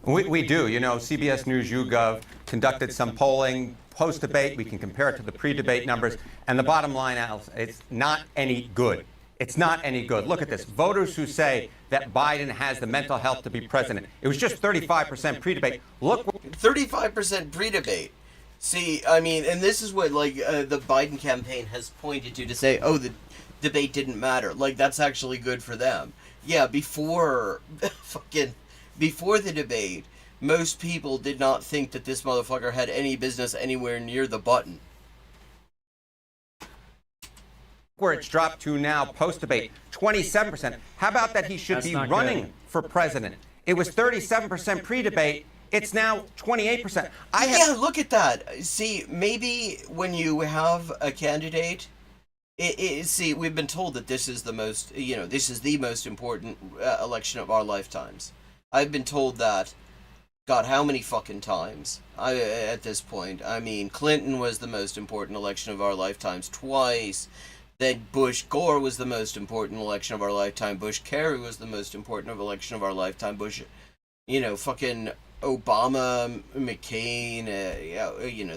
We do. You know, CBS News YouGov conducted some polling post-debate. We can compare it to the pre-debate numbers. And the bottom line, Al, it's not any good. It's not any good. Look at this. Voters who say that Biden has the mental health to be president. It was just 35% pre-debate. Look. 35% pre-debate. See, I mean, and this is what, like, the Biden campaign has pointed to say, oh, the debate didn't matter. Like, that's actually good for them. Yeah, before the debate, most people did not think that this motherfucker had any business anywhere near the button. Where it's dropped to now post-debate, 27%. How about that he should be running for president? It was 37% pre-debate. It's now 28%. Yeah, look at that. See, maybe when you have a candidate, see, we've been told that this is the most, this is the most important election of our lifetimes. I've been told that, God, how many fucking times? At this point, I mean, Clinton was the most important election of our lifetimes twice. Then Bush-Gore was the most important election of our lifetime. Bush-Kerry was the most important election of our lifetime. Bush, fucking Obama, McCain,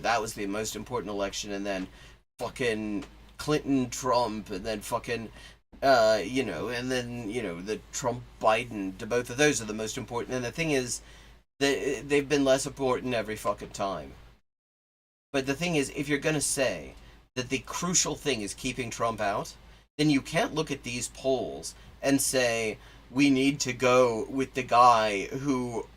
that was the most important election. And then fucking Clinton, Trump, and then fucking, and then, the Trump-Biden, both of those are the most important. And the thing is, they've been less important every fucking time. But the thing is, if you're going to say that the crucial thing is keeping Trump out, then you can't look at these polls and say, we need to go with the guy who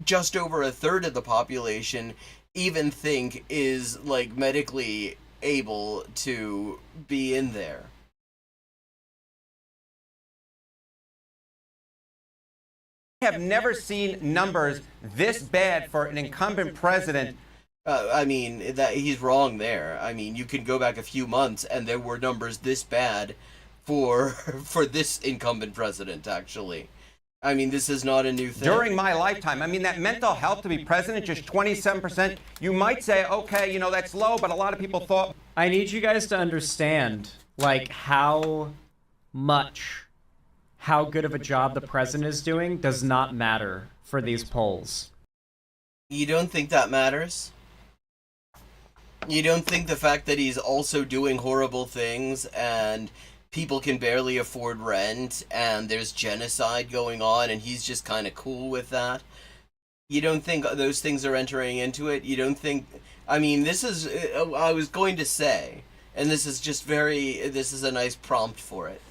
just over a third of the population even think is, like, medically able to be in there. I have never seen numbers this bad for an incumbent president. I mean, that he's wrong there. I mean, you can go back a few months and there were numbers this bad for this incumbent president, actually. I mean, this is not a new thing. During my lifetime, I mean, that mental health to be president, just 27%. You might say, okay, that's low, but a lot of people thought. I need you guys to understand, like, how good of a job the president is doing does not matter for these polls. You don't think that matters? You don't think the fact that he's also doing horrible things and people can barely afford rent and there's genocide going on and he's just kind of cool with that? You don't think those things are entering into it? You don't think... I mean, this is... I was going to say, and this is just this is a nice prompt for it,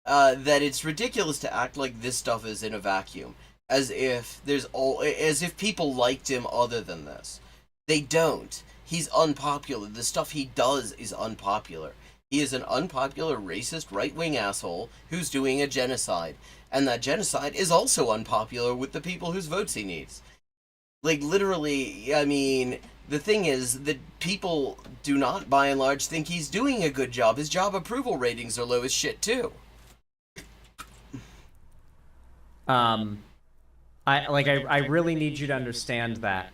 that it's ridiculous to act like this stuff is in a vacuum, as if people liked him other than this. They don't. He's unpopular. The stuff he does is unpopular. He is an unpopular, racist, right-wing asshole who's doing a genocide. And that genocide is also unpopular with the people whose votes he needs. Like, literally, I mean, the thing is that people do not, by and large, think he's doing a good job. His job approval ratings are low as shit, too. I really need you to understand that.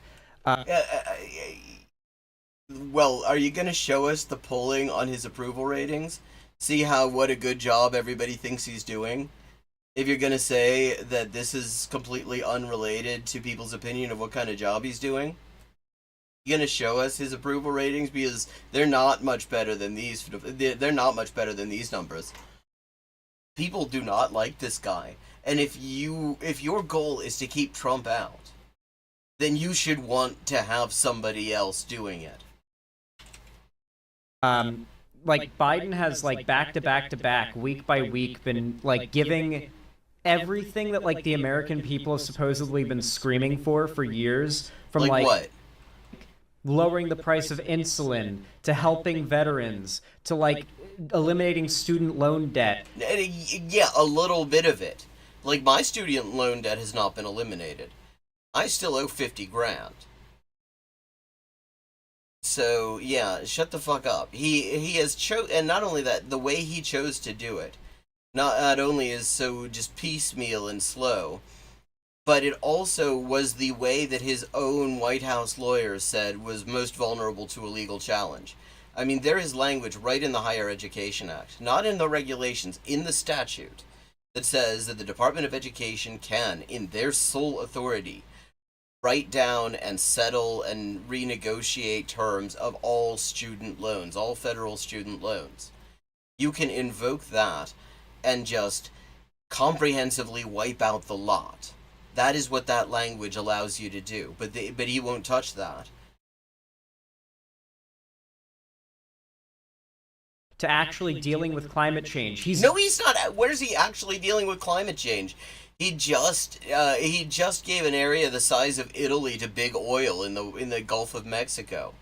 Well, are you going to show us the polling on his approval ratings? See what a good job everybody thinks he's doing? If you're going to say that this is completely unrelated to people's opinion of what kind of job he's doing? You going to show us his approval ratings? Because they're not much better than these. They're not much better than these numbers. People do not like this guy. And if your goal is to keep Trump out, then you should want to have somebody else doing it. Like, Biden has, like, back to back to back, week by week, been, like, giving everything that, like, the American people have supposedly been screaming for years. From, like what? Lowering the price of insulin, to helping veterans, to, like, eliminating student loan debt. Yeah, a little bit of it. Like, my student loan debt has not been eliminated. I still owe 50 grand. So, yeah, shut the fuck up. He has and not only that, the way he chose to do it, not only is so just piecemeal and slow, but it also was the way that his own White House lawyers said was most vulnerable to a legal challenge. I mean, there is language right in the Higher Education Act, not in the regulations, in the statute, that says that the Department of Education can, in their sole authority, write down and settle and renegotiate terms of all student loans, all federal student loans. You can invoke that and just comprehensively wipe out the lot. That is what that language allows you to do, but he won't touch that. To actually dealing with climate change. He's not. Where's he actually dealing with climate change? He just gave an area the size of Italy to big oil in the Gulf of Mexico.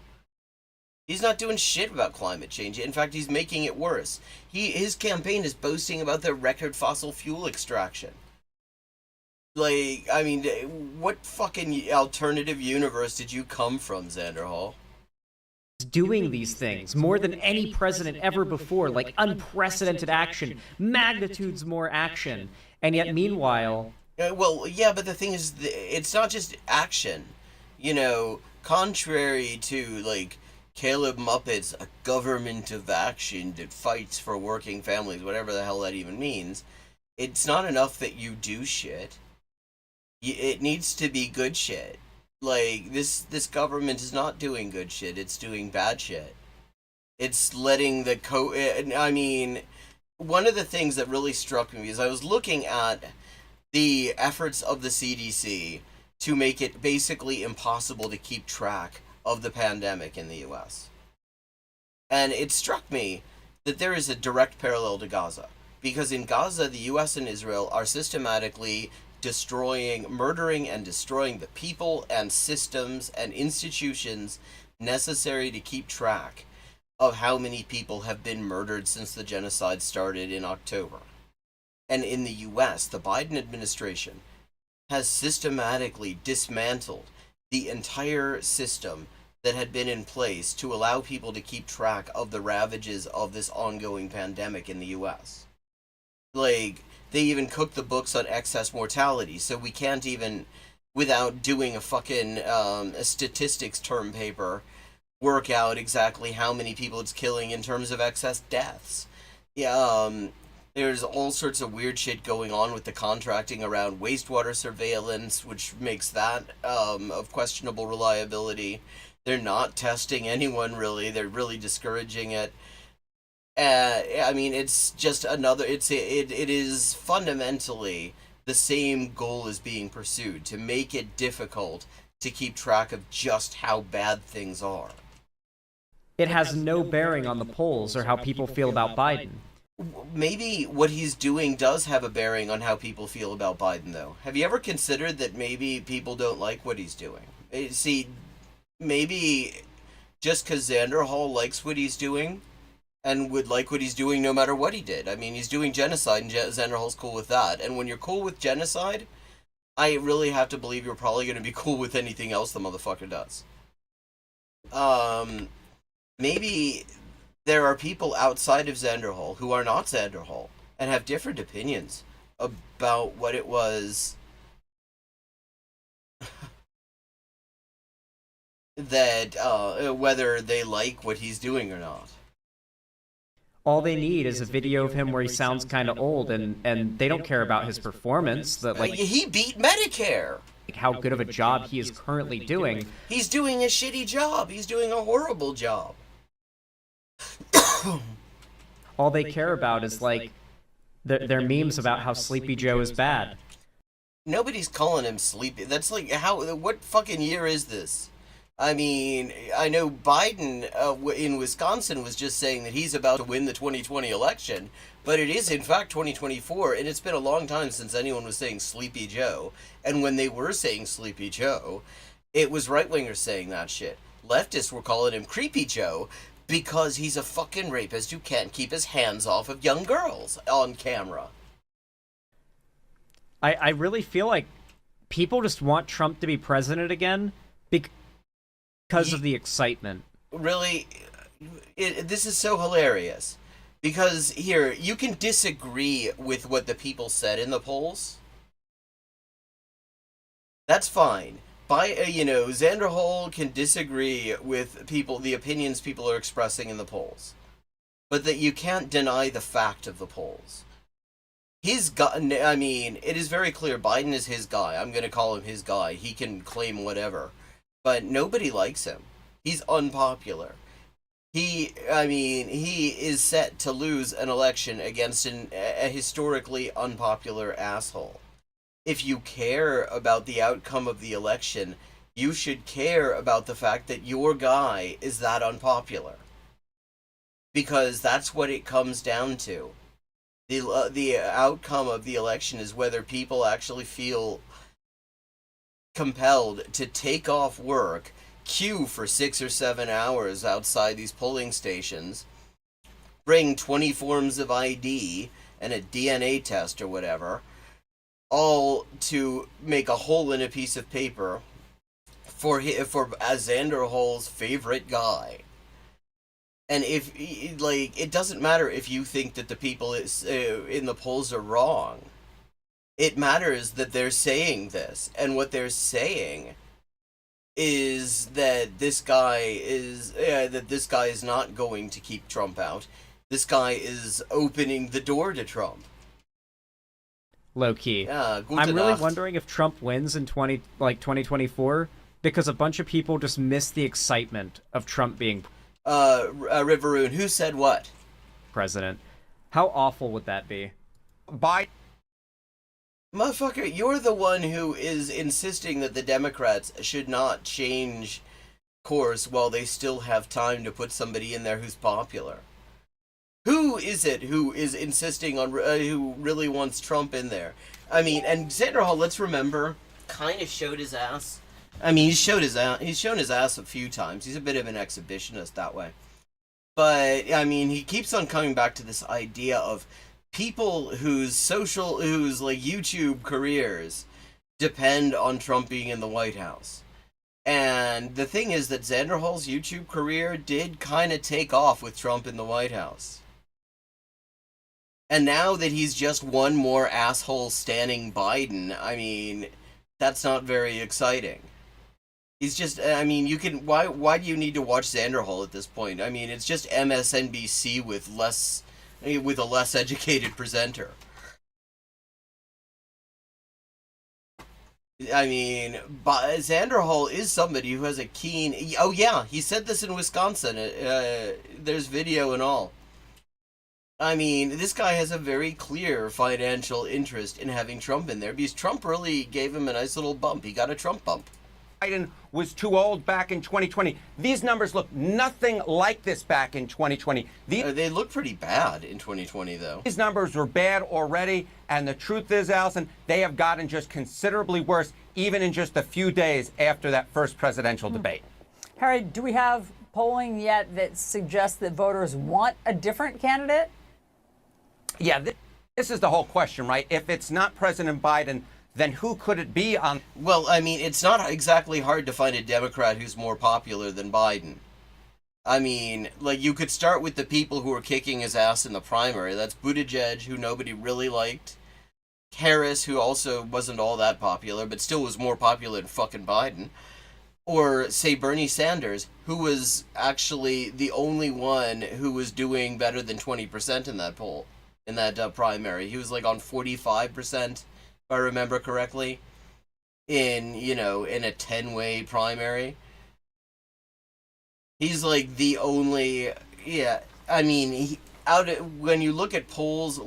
He's not doing shit about climate change. In fact, he's making it worse. His campaign is boasting about their record fossil fuel extraction. Like, I mean, what fucking alternative universe did you come from, Xander Hall? Doing these things more than any president ever before, like unprecedented action, magnitudes more action, and yet meanwhile... well, yeah, but the thing is, it's not just action. You know, contrary to, like, Caleb Muppet's A Government of Action that fights for working families, whatever the hell that even means, it's not enough that you do shit. It needs to be good shit. Like, this government is not doing good shit, it's doing bad shit. It's letting I mean, one of the things that really struck me is I was looking at the efforts of the CDC to make it basically impossible to keep track of the pandemic in the US. And it struck me that there is a direct parallel to Gaza. Because in Gaza, the US and Israel are systematically murdering and destroying the people and systems and institutions necessary to keep track of how many people have been murdered since the genocide started in October. And in the US, the Biden administration has systematically dismantled the entire system that had been in place to allow people to keep track of the ravages of this ongoing pandemic in the US. Like, they even cooked the books on excess mortality, so we can't even, without doing a fucking a statistics term paper, work out exactly how many people it's killing in terms of excess deaths. Yeah, there's all sorts of weird shit going on with the contracting around wastewater surveillance, which makes that of questionable reliability. They're not testing anyone, really. They're really discouraging it. I mean, it's just another. It is fundamentally the same goal is being pursued, to make it difficult to keep track of just how bad things are. It has no bearing on the polls or how people feel about Biden. Maybe what he's doing does have a bearing on how people feel about Biden, though. Have you ever considered that maybe people don't like what he's doing? See, maybe just because Xander Hall likes what he's doing and would like what he's doing no matter what he did. I mean, he's doing genocide, and Xander Hall's cool with that. And when you're cool with genocide, I really have to believe you're probably going to be cool with anything else the motherfucker does. Maybe there are people outside of Xander Hall who are not Xander Hall and have different opinions about what it was that, whether they like what he's doing or not. All they need is a video of him where he sounds kind of old, and they don't care about his performance. That, like, he beat Medicare. How good of a job he is currently doing. He's doing a shitty job. He's doing a horrible job. All they care about is, like, their memes about how Sleepy Joe is bad. Nobody's calling him Sleepy. That's like, what fucking year is this? I mean, I know Biden in Wisconsin was just saying that he's about to win the 2020 election, but it is in fact 2024, and it's been a long time since anyone was saying Sleepy Joe. And when they were saying Sleepy Joe, it was right-wingers saying that shit. Leftists were calling him Creepy Joe because he's a fucking rapist who can't keep his hands off of young girls on camera. I really feel like people just want Trump to be president again because of the excitement. Really, this is so hilarious. Because here, you can disagree with what the people said in the polls. That's fine. Xander Hall can disagree with the opinions people are expressing in the polls. But that you can't deny the fact of the polls. It is very clear Biden is his guy. I'm going to call him his guy. He can claim whatever. But nobody likes him. He's unpopular. He is set to lose an election against a historically unpopular asshole. If you care about the outcome of the election, you should care about the fact that your guy is that unpopular. Because that's what it comes down to. The outcome of the election is whether people actually feel compelled to take off work, queue for 6 or 7 hours outside these polling stations, bring 20 forms of ID and a DNA test or whatever, all to make a hole in a piece of paper for Xander Hall's favorite guy. And it doesn't matter if you think that the people in the polls are wrong. It matters that they're saying this, and what they're saying is that this guy is not going to keep Trump out. This guy is opening the door to Trump. Low key. Yeah, I'm really wondering if Trump wins in 2024 because a bunch of people just miss the excitement of Trump being Riveroon, who said what? President. How awful would that be? Motherfucker, you're the one who is insisting that the Democrats should not change course while they still have time to put somebody in there who's popular. Who is it who is insisting on, who really wants Trump in there? And Xander Hall, let's remember, kind of showed his ass. He's shown his ass a few times. He's a bit of an exhibitionist that way. But, he keeps on coming back to this idea of people whose YouTube careers depend on Trump being in the White House. And the thing is that Xander Hall's YouTube career did kind of take off with Trump in the White House. And now that he's just one more asshole standing Biden, that's not very exciting. He's just, why do you need to watch Xander Hall at this point? It's just MSNBC with a less educated presenter. Xander Hall is somebody who has a keen... Oh yeah, he said this in Wisconsin. There's video and all. This guy has a very clear financial interest in having Trump in there because Trump really gave him a nice little bump. He got a Trump bump. Biden was too old back in 2020. These numbers look nothing like this back in 2020. They look pretty bad in 2020, though. These numbers were bad already, and the truth is, Allison, they have gotten just considerably worse, even in just a few days after that first presidential debate. Harry, do we have polling yet that suggests that voters want a different candidate? Yeah, this is the whole question, right? If it's not President Biden, then who could it be on? Well, it's not exactly hard to find a Democrat who's more popular than Biden. You could start with the people who were kicking his ass in the primary. That's Buttigieg, who nobody really liked. Harris, who also wasn't all that popular, but still was more popular than fucking Biden. Or, say, Bernie Sanders, who was actually the only one who was doing better than 20% in that poll, in that primary. He was on 45%. If I remember correctly, in a 10-way primary. He's the only, when you look at polls,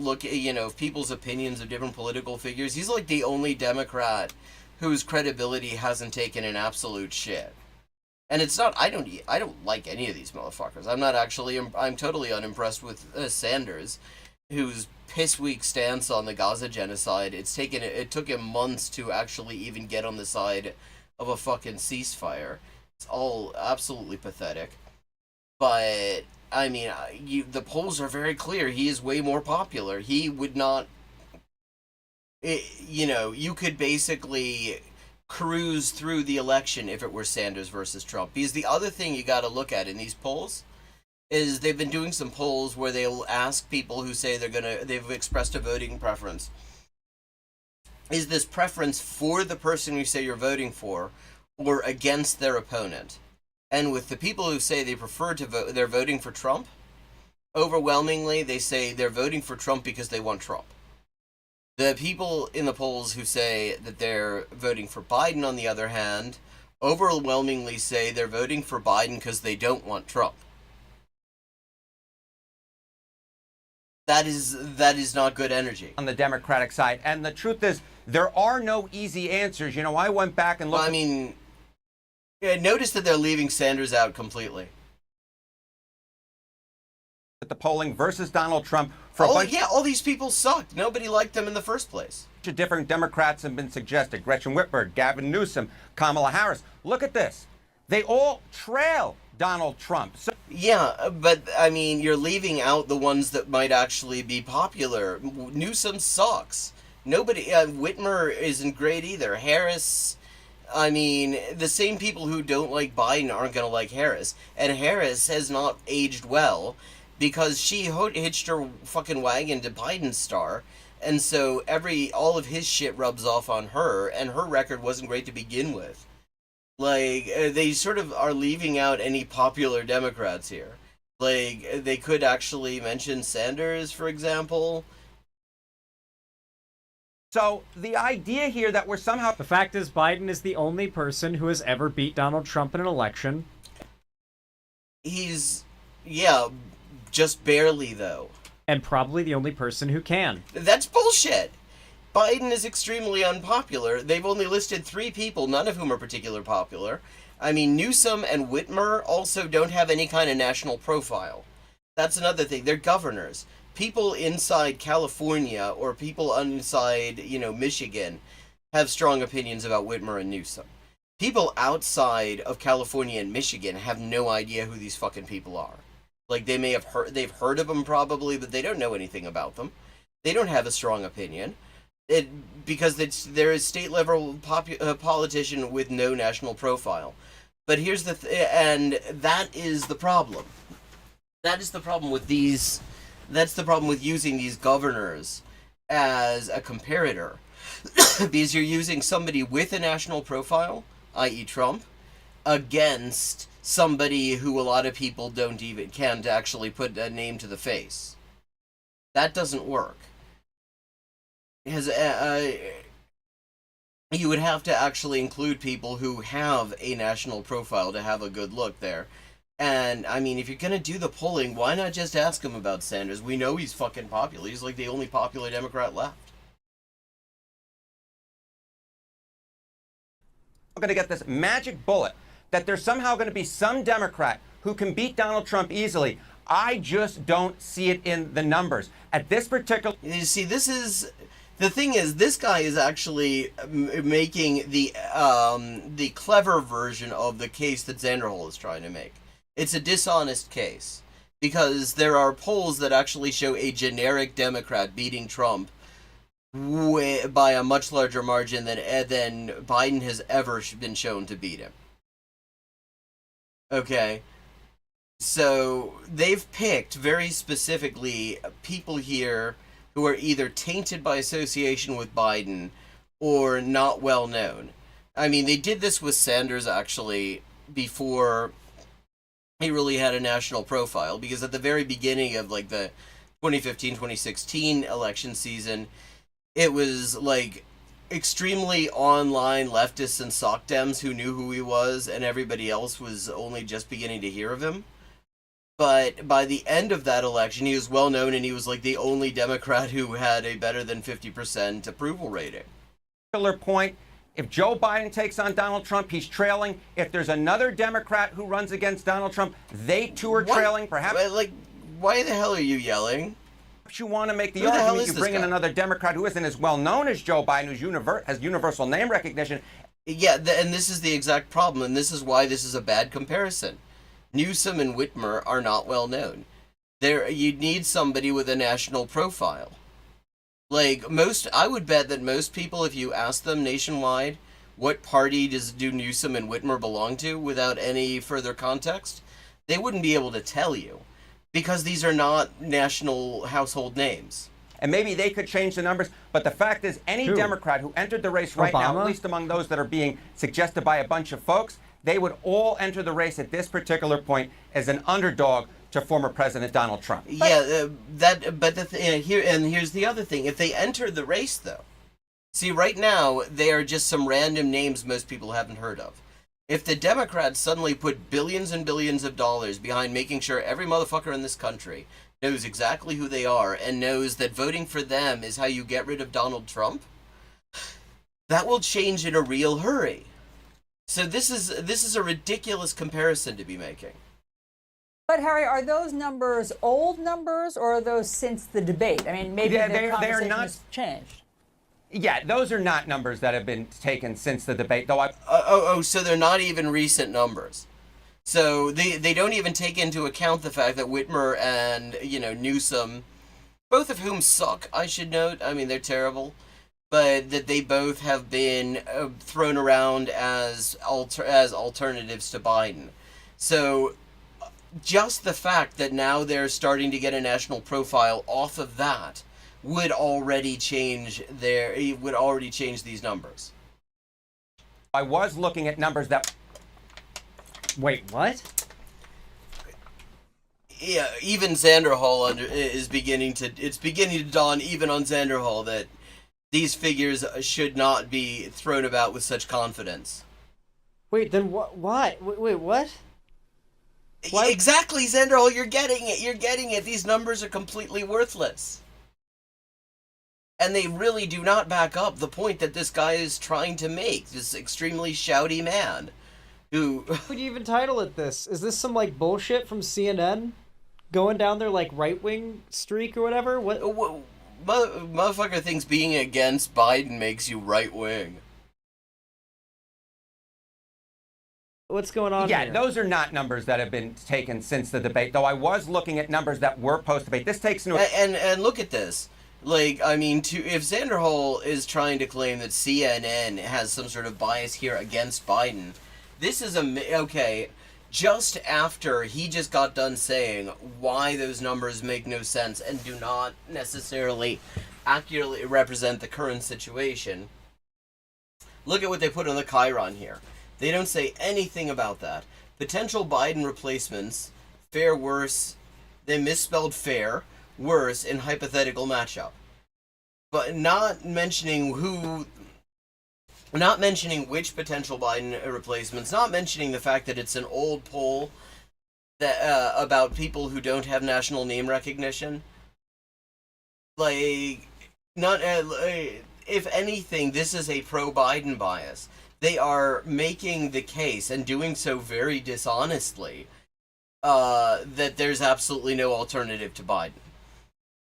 people's opinions of different political figures, he's the only Democrat whose credibility hasn't taken an absolute shit. And it's not, I don't like any of these motherfuckers. I'm totally unimpressed with Sanders, whose piss-weak stance on the Gaza genocide. It took him months to actually even get on the side of a fucking ceasefire. It's all absolutely pathetic. But, the polls are very clear. He is way more popular. He would not... you could basically cruise through the election if it were Sanders versus Trump. Because the other thing you got to look at in these polls is they've been doing some polls where they'll ask people who say they've expressed a voting preference. Is this preference for the person you say you're voting for or against their opponent? And with the people who say they prefer to vote, they're voting for Trump, overwhelmingly they say they're voting for Trump because they want Trump. The people in the polls who say that they're voting for Biden, on the other hand, overwhelmingly say they're voting for Biden because they don't want Trump. That is not good energy. On the Democratic side. And the truth is, there are no easy answers. You know, I went back and looked. Well, I mean, notice that they're leaving Sanders out completely. At the polling versus Donald Trump all these people sucked. Nobody liked them in the first place. Different Democrats have been suggested. Gretchen Whitmer, Gavin Newsom, Kamala Harris. Look at this. They all trail Donald Trump. So yeah, but I mean, you're leaving out the ones that might actually be popular. Newsom sucks. Nobody, Whitmer isn't great either. Harris, I mean, the same people who don't like Biden aren't going to like Harris. And Harris has not aged well because she hitched her fucking wagon to Biden's star. And so all of his shit rubs off on her, and her record wasn't great to begin with. Like, they sort of are leaving out any popular Democrats here. Like, they could actually mention Sanders, for example. So the idea here that we're somehow... The fact is, Biden is the only person who has ever beat Donald Trump in an election. He's, just barely, though. And probably the only person who can. That's bullshit. Biden is extremely unpopular. They've only listed 3 people, none of whom are particularly popular. I mean, Newsom and Whitmer also don't have any kind of national profile. That's another thing. They're governors. People inside California or people inside, Michigan have strong opinions about Whitmer and Newsom. People outside of California and Michigan have no idea who these fucking people are. Like, they've heard of them probably, but they don't know anything about them. They don't have a strong opinion. Because they're a state-level politician with no national profile. But here's and that is the problem. That is the problem with these... That's the problem with using these governors as a comparator. Because you're using somebody with a national profile, i.e. Trump, against somebody who a lot of people can't actually put a name to the face. That doesn't work. You would have to actually include people who have a national profile to have a good look there. And, I mean, if you're going to do the polling, why not just ask him about Sanders? We know he's fucking popular. He's like the only popular Democrat left. We're going to get this magic bullet that there's somehow going to be some Democrat who can beat Donald Trump easily. I just don't see it in the numbers. At this particular... You see, the thing is, this guy is actually making the clever version of the case that Zanderhol is trying to make. It's a dishonest case, because there are polls that actually show a generic Democrat beating Trump by a much larger margin than Biden has ever been shown to beat him. Okay? So, they've picked very specifically people here who are either tainted by association with Biden or not well known. I mean, they did this with Sanders, actually, before he really had a national profile, because at the very beginning of, like, the 2015-2016 election season, it was, like, extremely online leftists and sock dems who knew who he was, and everybody else was only just beginning to hear of him. But by the end of that election, he was well known, and he was like the only Democrat who had a better than 50% approval rating. Point, if Joe Biden takes on Donald Trump, he's trailing. If there's another Democrat who runs against Donald Trump, they too are trailing. Perhaps. Like, why the hell are you yelling? If you want to make the Who the hell argument, is you bring this in guy? another Democrat who isn't as well known as Joe Biden, who has universal name recognition. Yeah, and this is the exact problem, and this is why this is a bad comparison. Newsom and Whitmer are not well known. You need somebody with a national profile. Like, I would bet that most people, if you ask them nationwide, what party do Newsom and Whitmer belong to without any further context, they wouldn't be able to tell you, because these are not national household names. And maybe they could change the numbers, but the fact is any Who? Democrat who entered the race right now, Obama? at least among those that are being suggested by a bunch of folks, they would all enter the race at this particular point as an underdog to former President Donald Trump. Here's the other thing. If they enter the race, though, see, right now, they are just some random names most people haven't heard of. If the Democrats suddenly put billions and billions of dollars behind making sure every motherfucker in this country knows exactly who they are and knows that voting for them is how you get rid of Donald Trump, that will change in a real hurry. So this is a ridiculous comparison to be making. But Harry, are those numbers old numbers, or are those since the debate? I mean, maybe the conversation has changed. Yeah, those are not numbers that have been taken since the debate, though. So they're not even recent numbers. So they don't even take into account the fact that Whitmer and Newsom, both of whom suck, I should note. I mean, they're terrible, but that they both have been thrown around as alternatives to Biden. So just the fact that now they're starting to get a national profile off of that would already change these numbers. I was looking at numbers that... Wait, what? Yeah, even Xanderhall it's beginning to dawn even on Xanderhall that these figures should not be thrown about with such confidence. Wait, then what? Wait, what? Why? Exactly, Xanderhall, you're getting it. These numbers are completely worthless. And they really do not back up the point that this guy is trying to make, this extremely shouty man. Who would you even title it this? Is this some like bullshit from CNN? Going down their like right-wing streak or whatever? What? Motherfucker thinks being against Biden makes you right-wing. What's going on here? Yeah, those are not numbers that have been taken since the debate, though I was looking at numbers that were post-debate. This takes into and look at this. Like, I mean, if Xanderhall is trying to claim that CNN has some sort of bias here against Biden, this is okay. Just after he just got done saying why those numbers make no sense and do not necessarily accurately represent the current situation, look at what they put on the Chiron here. They don't say anything about that. Potential Biden replacements fare worse. They misspelled fair worse in hypothetical matchup, but not mentioning which potential Biden replacements, not mentioning the fact that it's an old poll that about people who don't have national name recognition. Like, not if anything, this is a pro-Biden bias. They are making the case, and doing so very dishonestly, that there's absolutely no alternative to Biden.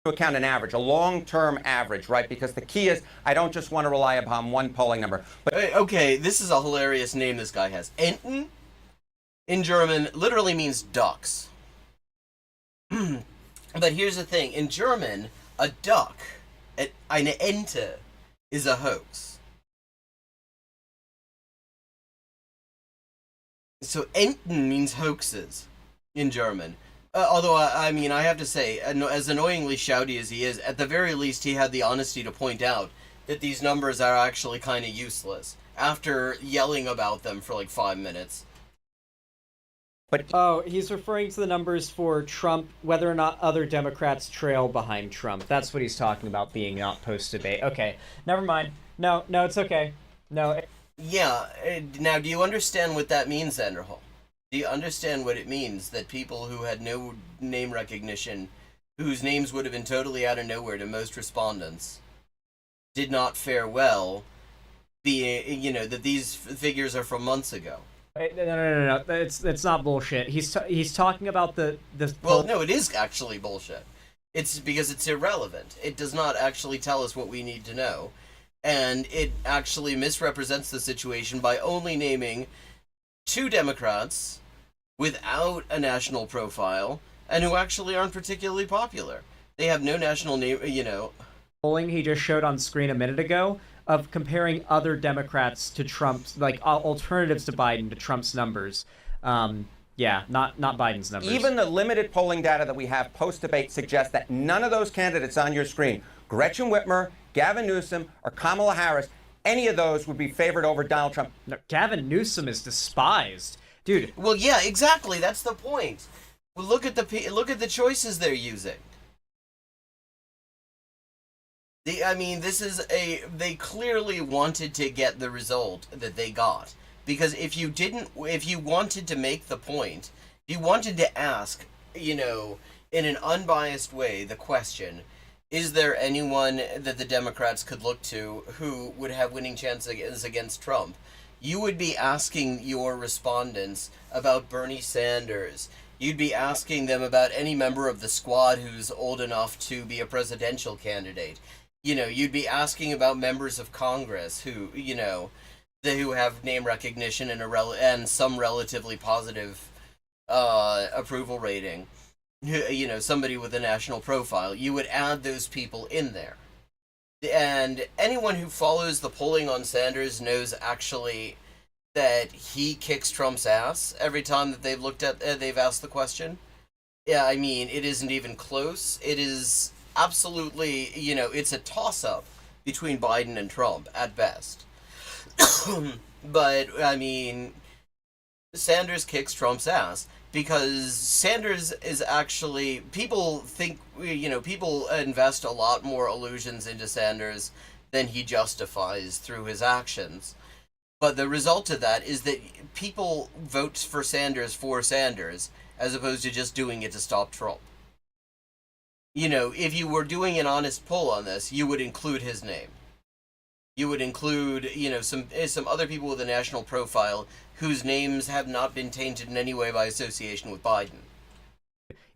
Account an average, a long-term average, right? Because the key is, I don't just want to rely upon one polling number. But okay, this is a hilarious name this guy has. Enten, in German, literally means ducks. But here's the thing. In German, a duck, eine Ente, is a hoax. So Enten means hoaxes in German. Although, I mean, I have to say, as annoyingly shouty as he is, at the very least he had the honesty to point out that these numbers are actually kind of useless, after yelling about them for like 5 minutes. But he's referring to the numbers for Trump, whether or not other Democrats trail behind Trump. That's what he's talking about being not post-debate. Okay, never mind. No, it's okay. No. Yeah, now do you understand what that means, Xanderhall? Do you understand what it means that people who had no name recognition, whose names would have been totally out of nowhere to most respondents, did not fare well, that these figures are from months ago? No. It's not bullshit. He's talking about the. Well, no, it is actually bullshit. It's because it's irrelevant. It does not actually tell us what we need to know, and it actually misrepresents the situation by only naming 2 Democrats without a national profile and who actually aren't particularly popular. They have no national name, Polling he just showed on screen a minute ago of comparing other Democrats to Trump's, like alternatives to Biden to Trump's numbers. Yeah, not Biden's numbers. Even the limited polling data that we have post-debate suggests that none of those candidates on your screen, Gretchen Whitmer, Gavin Newsom, or Kamala Harris, any of those would be favored over Donald Trump. No, Gavin Newsom is despised, dude. Well, yeah, exactly. That's the point. Well, look at the choices they're using. They clearly wanted to get the result that they got. Because if you wanted to make the point, if you wanted to ask, in an unbiased way, the question, is there anyone that the Democrats could look to who would have winning chances against Trump? You would be asking your respondents about Bernie Sanders. You'd be asking them about any member of the squad who's old enough to be a presidential candidate. You'd be asking about members of Congress who have name recognition and some relatively positive approval rating. Somebody with a national profile. You would add those people in there. And anyone who follows the polling on Sanders knows actually that he kicks Trump's ass every time that they've asked the question. Yeah, it isn't even close. It is absolutely, it's a toss-up between Biden and Trump at best. But, Sanders kicks Trump's ass because Sanders is actually, people think, people invest a lot more illusions into Sanders than he justifies through his actions. But the result of that is that people vote for Sanders as opposed to just doing it to stop Trump. If you were doing an honest poll on this, you would include his name. You would include, some other people with a national profile whose names have not been tainted in any way by association with Biden.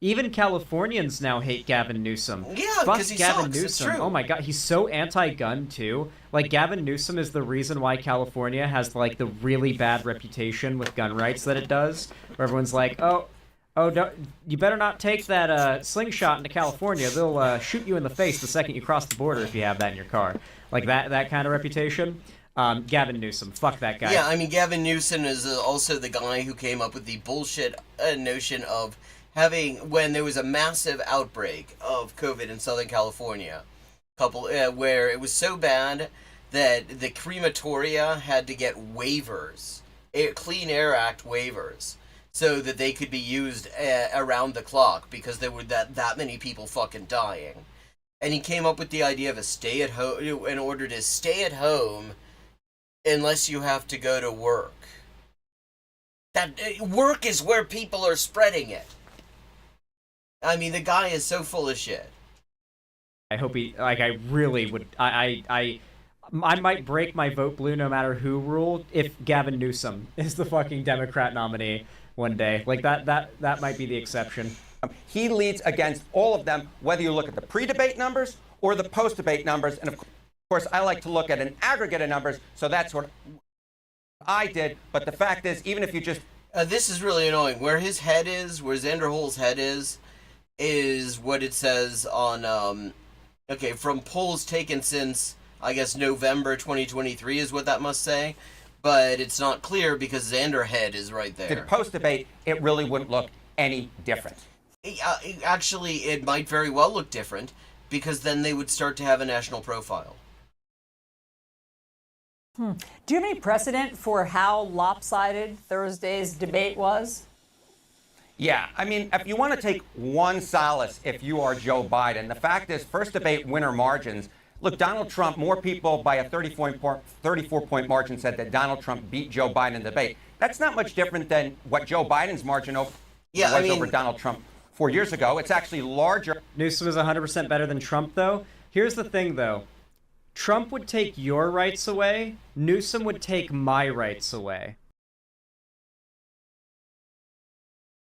Even Californians now hate Gavin Newsom. Yeah, because he Gavin sucks. Newsom. It's true. Oh my God, he's so anti-gun too. Like Gavin Newsom is the reason why California has the really bad reputation with gun rights that it does. Where everyone's like, oh, don't, you better not take that slingshot into California. They'll shoot you in the face the second you cross the border if you have that in your car. Like that kind of reputation. Gavin Newsom, fuck that guy. Yeah, Gavin Newsom is also the guy who came up with the bullshit notion of when there was a massive outbreak of COVID in Southern California, where it was so bad that the crematoria had to get waivers, Clean Air Act waivers, so that they could be used around the clock because there were that many people fucking dying. And he came up with the idea of a stay-at-home, in order to stay at home unless you have to go to work. That work is where people are spreading it. The guy is so full of shit. I hope I really would. I might break my vote blue no matter who ruled if Gavin Newsom is the fucking Democrat nominee one day. That might be the exception. He leads against all of them, whether you look at the pre-debate numbers or the post-debate numbers. And of course, I like to look at an aggregate of numbers, so that's what I did. But the fact is, even if you just... this is really annoying. Where his head is, where Xander Hole's head is what it says on, from polls taken since, I guess, November 2023 is what that must say. But it's not clear because Xander head is right there. The post-debate, it really wouldn't look any different. Actually, it might very well look different because then they would start to have a national profile. Do you have any precedent for how lopsided Thursday's debate was? Yeah, if you want to take one solace if you are Joe Biden, the fact is, first debate winner margins. Look, Donald Trump, more people by a 34-point margin said that Donald Trump beat Joe Biden in the debate. That's not much different than what Joe Biden's margin was over Donald Trump 4 years ago. It's actually larger. Newsom is 100% better than Trump, though. Here's the thing, though. Trump would take your rights away. Newsom would take my rights away.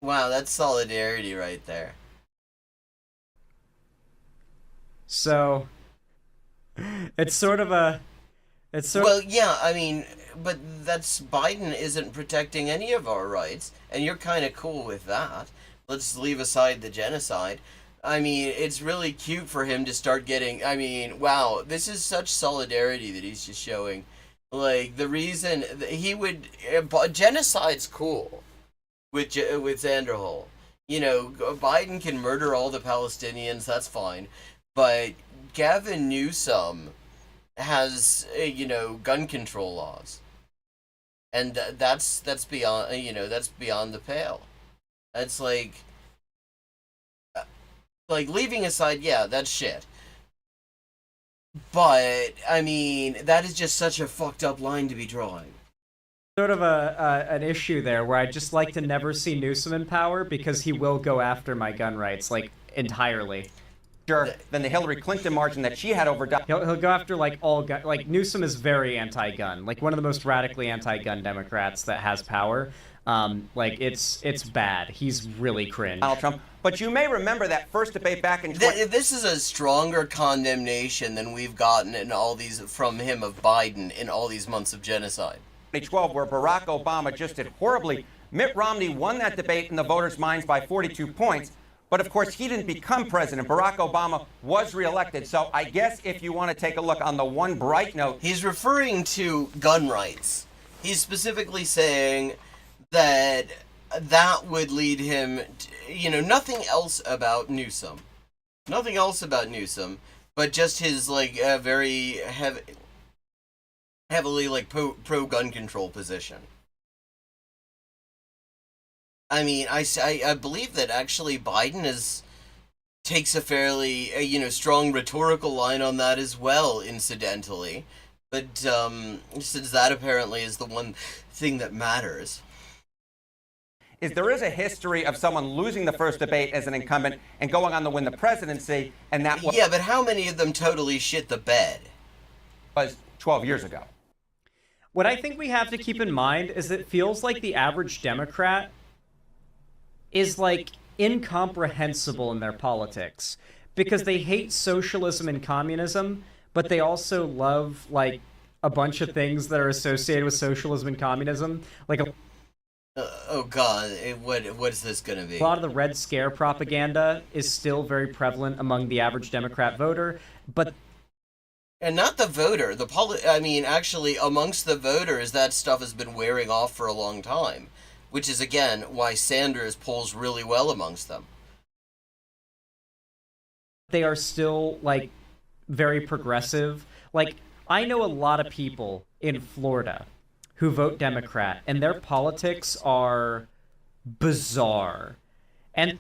Wow, that's solidarity right there. So, it's sort of a... Well, yeah, but that's... Biden isn't protecting any of our rights, and you're kind of cool with that. Let's leave aside the genocide. I mean, it's really cute for him to start getting. I mean, wow, this is such solidarity that he's just showing. Like, the reason he would. Genocide's cool with Zanderhol. You know, Biden can murder all the Palestinians, that's fine. But Gavin Newsom has, gun control laws. And that's beyond, that's beyond the pale. That's like leaving aside, yeah, that's shit. But, I mean, that is just such a fucked up line to be drawing. Sort of an issue there where I'd just like to never see Newsom in power because he will go after my gun rights, like, entirely. Sure, than the Hillary Clinton margin that she had over. He'll go after, like, all gun. Like, Newsom is very anti-gun. Like, one of the most radically anti-gun Democrats that has power. Like, it's bad. He's really cringe. Donald Trump. But you may remember that first debate back in. This is a stronger condemnation than we've gotten in all these from him of Biden in all these months of genocide. 2012, where Barack Obama just did horribly. Mitt Romney won that debate in the voters' minds by 42 points. But of course, he didn't become president. Barack Obama was reelected. So I guess if you want to take a look on the one bright note. He's referring to gun rights. He's specifically saying that would lead him to, nothing else about Newsom. Nothing else about Newsom, but just his, like, very heavily, like, pro-gun control position. I mean, I believe that actually Biden takes a fairly, strong rhetorical line on that as well, incidentally. But, since that apparently is the one thing that matters. There is a history of someone losing the first debate as an incumbent and going on to win the presidency, and that was... Yeah, but how many of them totally shit the bed? Was 12 years ago. What I think we have to keep in mind is it feels like the average Democrat is, like, incomprehensible in their politics because they hate socialism and communism, but they also love, like, a bunch of things that are associated with socialism and communism, like oh God, what's this gonna be? A lot of the Red Scare propaganda is still very prevalent among the average Democrat voter, but... And not the voter, actually, amongst the voters, that stuff has been wearing off for a long time. Which is, again, why Sanders polls really well amongst them. They are still, like, very progressive. Like, I know a lot of people in Florida who vote Democrat, and their politics are bizarre. And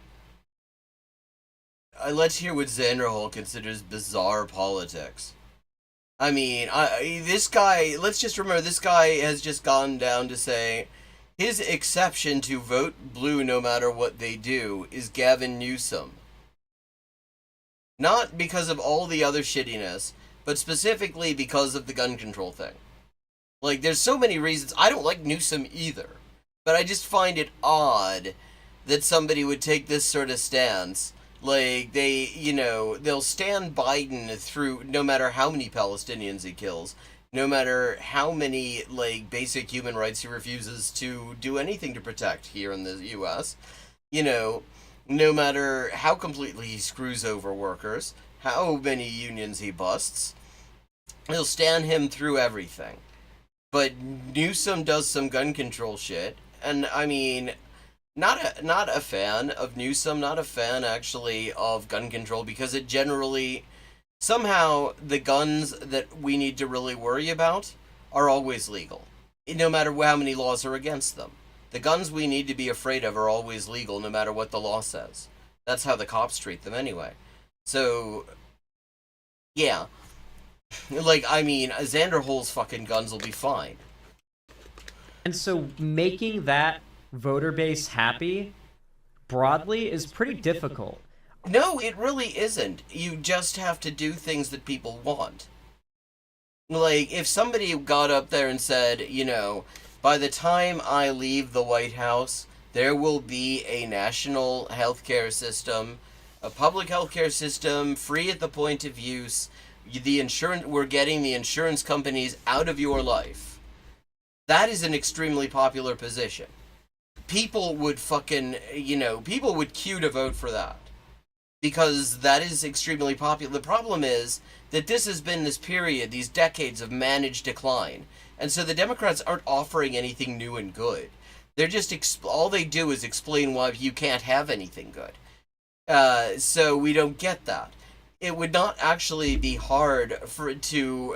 let's hear what Zanderhol considers bizarre politics. I mean, this guy, let's just remember, this guy has just gone down to say his exception to vote blue no matter what they do is Gavin Newsom. Not because of all the other shittiness, but specifically because of the gun control thing. Like, there's so many reasons. I don't like Newsom either. But I just find it odd that somebody would take this sort of stance. Like, they'll stand Biden through no matter how many Palestinians he kills. No matter how many, like, basic human rights he refuses to do anything to protect here in the U.S. No matter how completely he screws over workers, how many unions he busts, he'll stand him through everything. But Newsom does some gun control shit, and I mean, not a fan of Newsom, not a fan actually of gun control, because it generally, somehow the guns that we need to really worry about are always legal, no matter how many laws are against them. The guns we need to be afraid of are always legal, no matter what the law says. That's how the cops treat them anyway. So, yeah. Like, I mean, Zanderhol's fucking guns will be fine. And so making that voter base happy broadly is pretty difficult. No, it really isn't. You just have to do things that people want. Like, if somebody got up there and said, by the time I leave the White House, there will be a national healthcare system, a public healthcare system, free at the point of use, we're getting the insurance companies out of your life. That is an extremely popular position. People would fucking, people would queue to vote for that. because that is extremely popular. The problem is that this has been this period, these decades of managed decline. And so the Democrats aren't offering anything new and good. They're just, all they do is explain why you can't have anything good. So we don't get that. It would not actually be hard for it to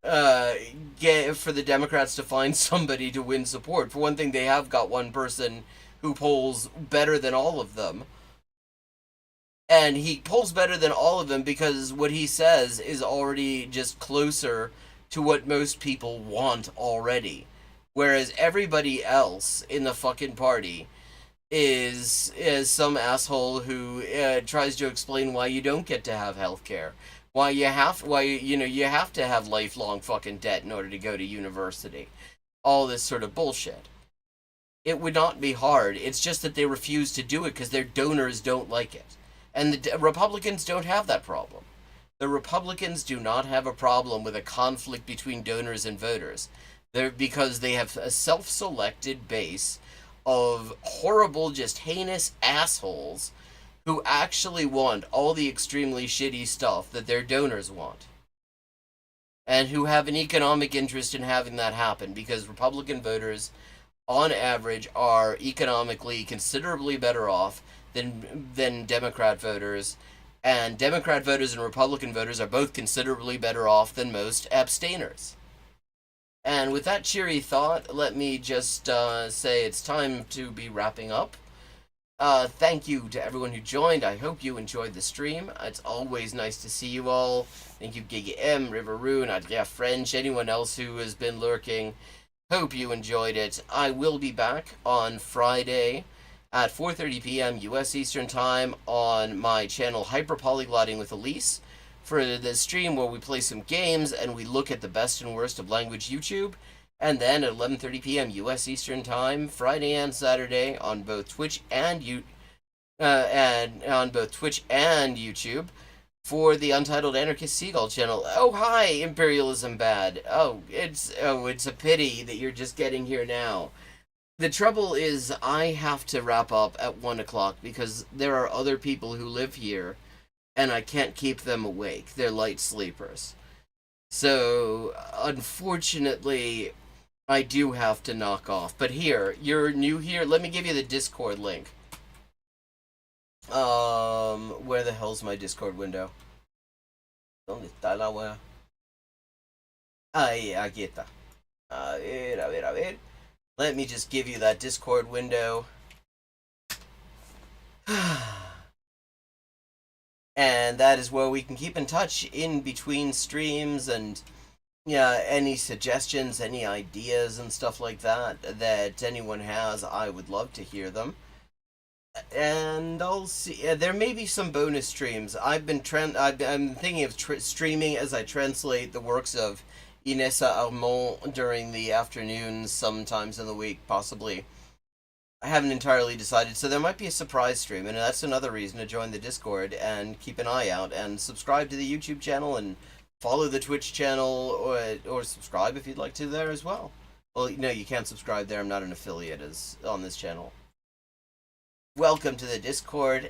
for the Democrats to find somebody to win support. For one thing, they have got one person who polls better than all of them. And he polls better than all of them because what he says is already just closer to what most people want already. Whereas everybody else in the fucking party is some asshole who tries to explain why you don't get to have health care. You have to have lifelong fucking debt in order to go to university. All this sort of bullshit. It would not be hard. It's just that they refuse to do it because their donors don't like it. And the Republicans don't have that problem. The Republicans do not have a problem with a conflict between donors and voters. Because they have a self-selected base of horrible, just heinous assholes who actually want all the extremely shitty stuff that their donors want. And who have an economic interest in having that happen, because Republican voters, on average, are economically considerably better off than Democrat voters, and Democrat voters and Republican voters are both considerably better off than most abstainers. And with that cheery thought, let me just say it's time to be wrapping up. Thank you to everyone who joined. I hope you enjoyed the stream. It's always nice to see you all. Thank you, Giga M, River Rune, Adria French, anyone else who has been lurking. Hope you enjoyed it. I will be back on Friday at 4:30 p.m. U.S. Eastern Time on my channel Hyperpolyglotting with Elise for the stream where we play some games and we look at the best and worst of language YouTube. And then at 11:30 p.m. U.S. Eastern Time, Friday and Saturday on both Twitch and YouTube for the Untitled Anarchist Seagull channel. Oh, hi, Imperialism Bad. It's a pity that you're just getting here now. The trouble is I have to wrap up at 1 o'clock because there are other people who live here and I can't keep them awake. They're light sleepers. So, unfortunately, I do have to knock off. But here, you're new here. Let me give you the Discord link. Where the hell's my Discord window? ¿Dónde está la wea? Ahí, aquí está. A ver. Let me just give you that Discord window. And that is where we can keep in touch in between streams and any suggestions, any ideas and stuff like that anyone has. I would love to hear them. And I'll see. There may be some bonus streams. I'm thinking of streaming as I translate the works of Inessa Armand during the afternoons, sometimes in the week, possibly. I haven't entirely decided, so there might be a surprise stream, and that's another reason to join the Discord and keep an eye out and subscribe to the YouTube channel and follow the Twitch channel or subscribe if you'd like to there as well. Well, no, you can't subscribe there. I'm not an affiliate on this channel. Welcome to the Discord,